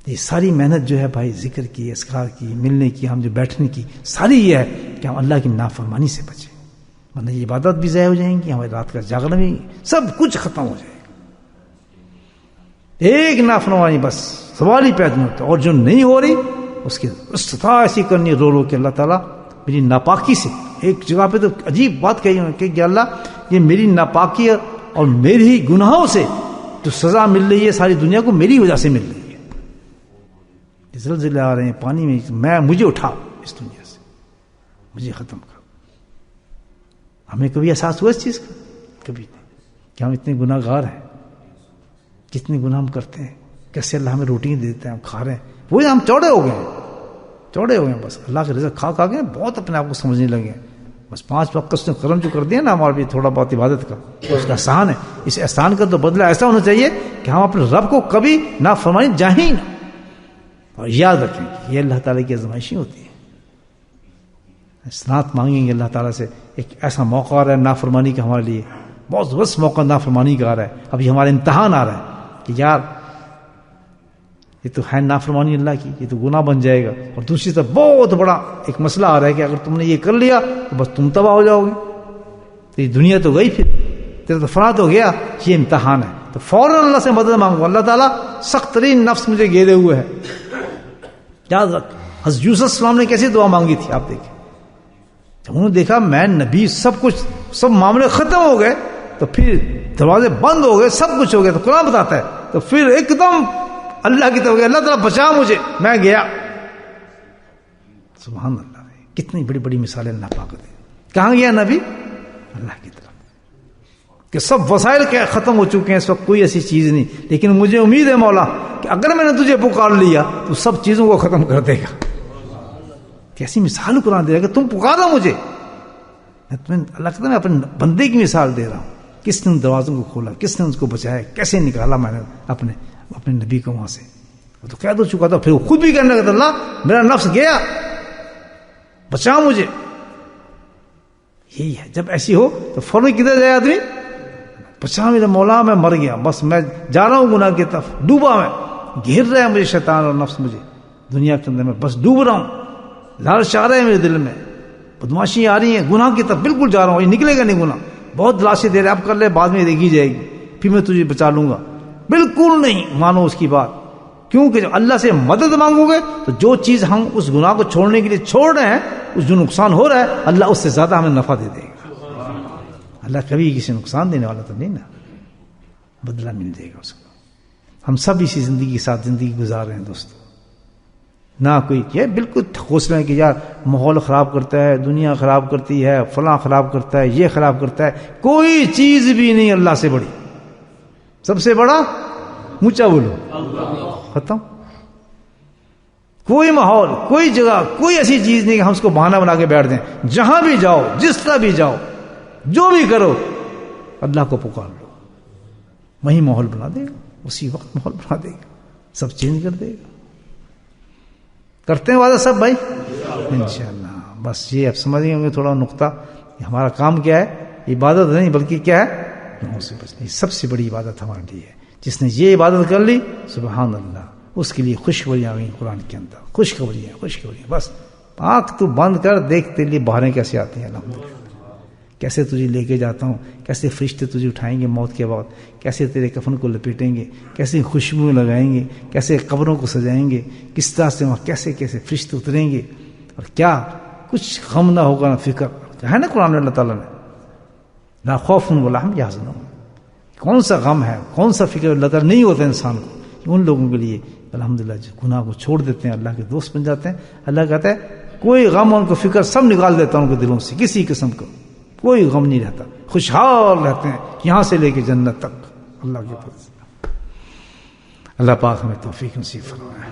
یہ ساری محنت جو ہے بھائی، ذکر کی، اذکار کی، ملنے کی، ہم جو بیٹھنے کی، ساری یہ ہے کہ ہم اللہ کی نافرمانی سے بچیں. ورنہ یہ عبادت بھی ضائع ہو جائیں گی، ہماری رات کا جاگنا بھی، سب کچھ ختم ہو جائے گا. ایک نافرمانی بس سوال ہی پیدا ہوتا ہے، اور جو نہیں ہو رہی اس کی استطاعت ایسی کرنی رو رو کہ اللہ تعالیٰ میری ناپاکی سے. ایک جگہ پہ تو عجیب بات کہی انہوں نے کہ اللہ یہ میری ناپاکی اور میری ہی گناہوں سے جو سزا مل رہی ہے ساری دنیا کو، میری وجہ سے مل رہی ہے. زلزلے آ رہے ہیں پانی میں مجھے اٹھا اس دنیا سے، مجھے ختم کر. ہمیں کبھی احساس ہوا اس چیز کا؟ کبھی نہیں کہ ہم اتنے گناہ گار ہیں، کتنے گناہ ہم کرتے ہیں، کیسے اللہ ہمیں روٹی دیتا ہے، ہم کھا رہے ہیں. وہی ہم چوڑے ہو گئے ہیں، چوڑے ہو گئے ہیں، بس اللہ کے رزق کھا کھا کے بہت اپنے آپ کو سمجھنے لگے ہیں. بس 5 وقت اس نے کرم جو کر دیا نا ہمارے بھی تھوڑا بہت عبادت کا، اس کا احسان ہے. اس احسان کا تو بدلہ ایسا ہونا چاہیے کہ ہم اپنے رب کو کبھی نافرمانی جاہیں ہی نہ. اور یاد رکھیں کہ یہ اللہ تعالیٰ کی آزمائشیں ہوتی ہیں. استناد مانگیں گے اللہ تعالیٰ سے. ایک ایسا موقع آ رہا ہے نافرمانی کا ہمارے لیے، بہت زبردست موقع نافرمانی کا آ رہا ہے. ابھی ہمارا امتحان آ رہا ہے کہ یار یہ تو ہے نافرمانی اللہ کی، یہ تو گناہ بن جائے گا. اور دوسری طرف بہت بڑا ایک مسئلہ آ رہا ہے کہ اگر تم نے یہ کر لیا تو بس تم تباہ ہو جاؤ گے، تو یہ دنیا تو گئی، پھر تیرا تو فنا تو گیا. یہ امتحان ہے. تو فوراً اللہ سے مدد مانگو. اللہ تعالیٰ سخت ترین نفس مجھے گھیرے ہوئے ہے. یاد رکھ حضرت یوسف السلام نے کیسی دعا مانگی تھی آپ دیکھیں. جب انہوں نے دیکھا میں نبی، سب کچھ، سب معاملے ختم ہو گئے، تو پھر دروازے بند ہو گئے، سب کچھ ہو گیا، تو قرآن بتاتا ہے تو پھر ایک دم اللہ کی طرف گیا، اللہ تعالیٰ بچا مجھے، میں گیا. سبحان اللہ. کتنی بڑی بڑی مثالیں اللہ پاک دے. کہاں گیا نبی؟ اللہ کی طرف. کہ سب وسائل کے ختم ہو چکے ہیں اس وقت، کوئی ایسی چیز نہیں، لیکن مجھے امید ہے مولا کہ اگر میں نے تجھے پکار لیا تو سب چیزوں کو ختم کر دے گا. کیسی مثال قرآن دے رہا ہے کہ تم پکارا مجھے. اللہ کہتا ہے میں اپنے بندے کی مثال دے رہا ہوں. کس نے ان دروازوں کو کھولا، کس نے ان کو بچایا، کیسے نکالا میں نے اپنے نبی کو وہاں سے. وہ تو قید ہو چکا تھا، پھر وہ خود بھی کہنے لگا اللہ میرا نفس گیا، بچا مجھے. یہی ہے جب ایسی ہو تو فوراً کدھر جائے آدمی؟ بچا میرا مولا، میں مر گیا، بس میں جا رہا ہوں گناہ کی طرف، ڈوبا میں، گھیر رہا ہے مجھے شیطان اور نفس، مجھے دنیا کے اندر میں بس ڈوب رہا ہوں. لالچ آ رہا ہے میرے دل میں، بدماشی آ رہی ہیں، گناہ کی طرف بالکل جا رہا ہوں. یہ نکلے گا نہیں گناہ، بہت دلاسے دے رہے، اب کر لے بعد میں دیکھی جائے گی، پھر میں تجھے بچا لوں گا. بالکل نہیں مانو اس کی بات، کیونکہ جب اللہ سے مدد مانگو گے تو جو چیز ہم اس گناہ کو چھوڑنے کے لیے چھوڑ رہے ہیں، اس جو نقصان ہو رہا ہے، اللہ اس سے زیادہ ہمیں نفع دے دے گا. اللہ کبھی کسی نقصان دینے والا تو نہیں نا، بدلہ مل جائے گا اس کو. ہم سب اسی زندگی کے ساتھ زندگی گزار رہے ہیں دوستو. نہ کوئی یہ بالکل ٹھوس رہے ہیں کہ یار ماحول خراب کرتا ہے، دنیا خراب کرتی ہے، فلاں خراب کرتا ہے، یہ خراب کرتا ہے. کوئی چیز بھی نہیں اللہ سے بڑی. سب سے بڑا اونچا بولو ختم. کوئی ماحول، کوئی جگہ، کوئی ایسی چیز نہیں کہ ہم اس کو بہانہ بنا کے بیٹھ دیں. جہاں بھی جاؤ، جس طرح بھی جاؤ، جو بھی کرو، اللہ کو پکار لو، وہی ماحول بنا دے گا، اسی وقت ماحول بنا دے گا، سب چینج کر دے گا. کرتے ہیں وعدہ سب بھائی انشاءاللہ. بس یہ اب سمجھ گئے ہوں گے تھوڑا نقطہ. ہمارا کام کیا ہے؟ عبادت نہیں بلکہ کیا ہے؟ گناہوں سے بچنا. یہ سب سے بڑی عبادت ہمارے لیے ہے. جس نے یہ عبادت کر لی سبحان اللہ، اس کے لیے خوشخبریاں آئیں قرآن کے اندر. خوشخبریاں. بس آنکھ تو بند کر، دیکھ تیرے لیے بہاریں کیسے آتی ہیں. الحمدللہ کیسے تجھے لے کے جاتا ہوں، کیسے فرشتے تجھے اٹھائیں گے موت کے بعد، کیسے تیرے کفن کو لپیٹیں گے، کیسے خوشبو لگائیں گے، کیسے قبروں کو سجائیں گے، کس طرح سے وہاں کیسے کیسے فرشتے اتریں گے. اور کیا کچھ غم نہ ہوگا نہ فکر. ہے نا قرآن میں اللہ تعالیٰ نے لا خوف ولا هم يحزنون. کون سا غم ہے، کون سا فکر اللہ تعالیٰ نہیں ہوتا انسان کو. ان لوگوں کے لیے الحمدللہ جو گناہ کو چھوڑ دیتے ہیں، اللہ کے دوست بن جاتے ہیں. اللہ کہتا ہے کوئی غم ان کو فکر سب نکال دیتا ہوں ان کے دلوں سے، کسی قسم کا کوئی غم نہیں رہتا، خوشحال رہتے ہیں یہاں سے لے کے جنت تک. اللہ کے فضل. اللہ پاک ہمیں توفیق نصیب فرمائے.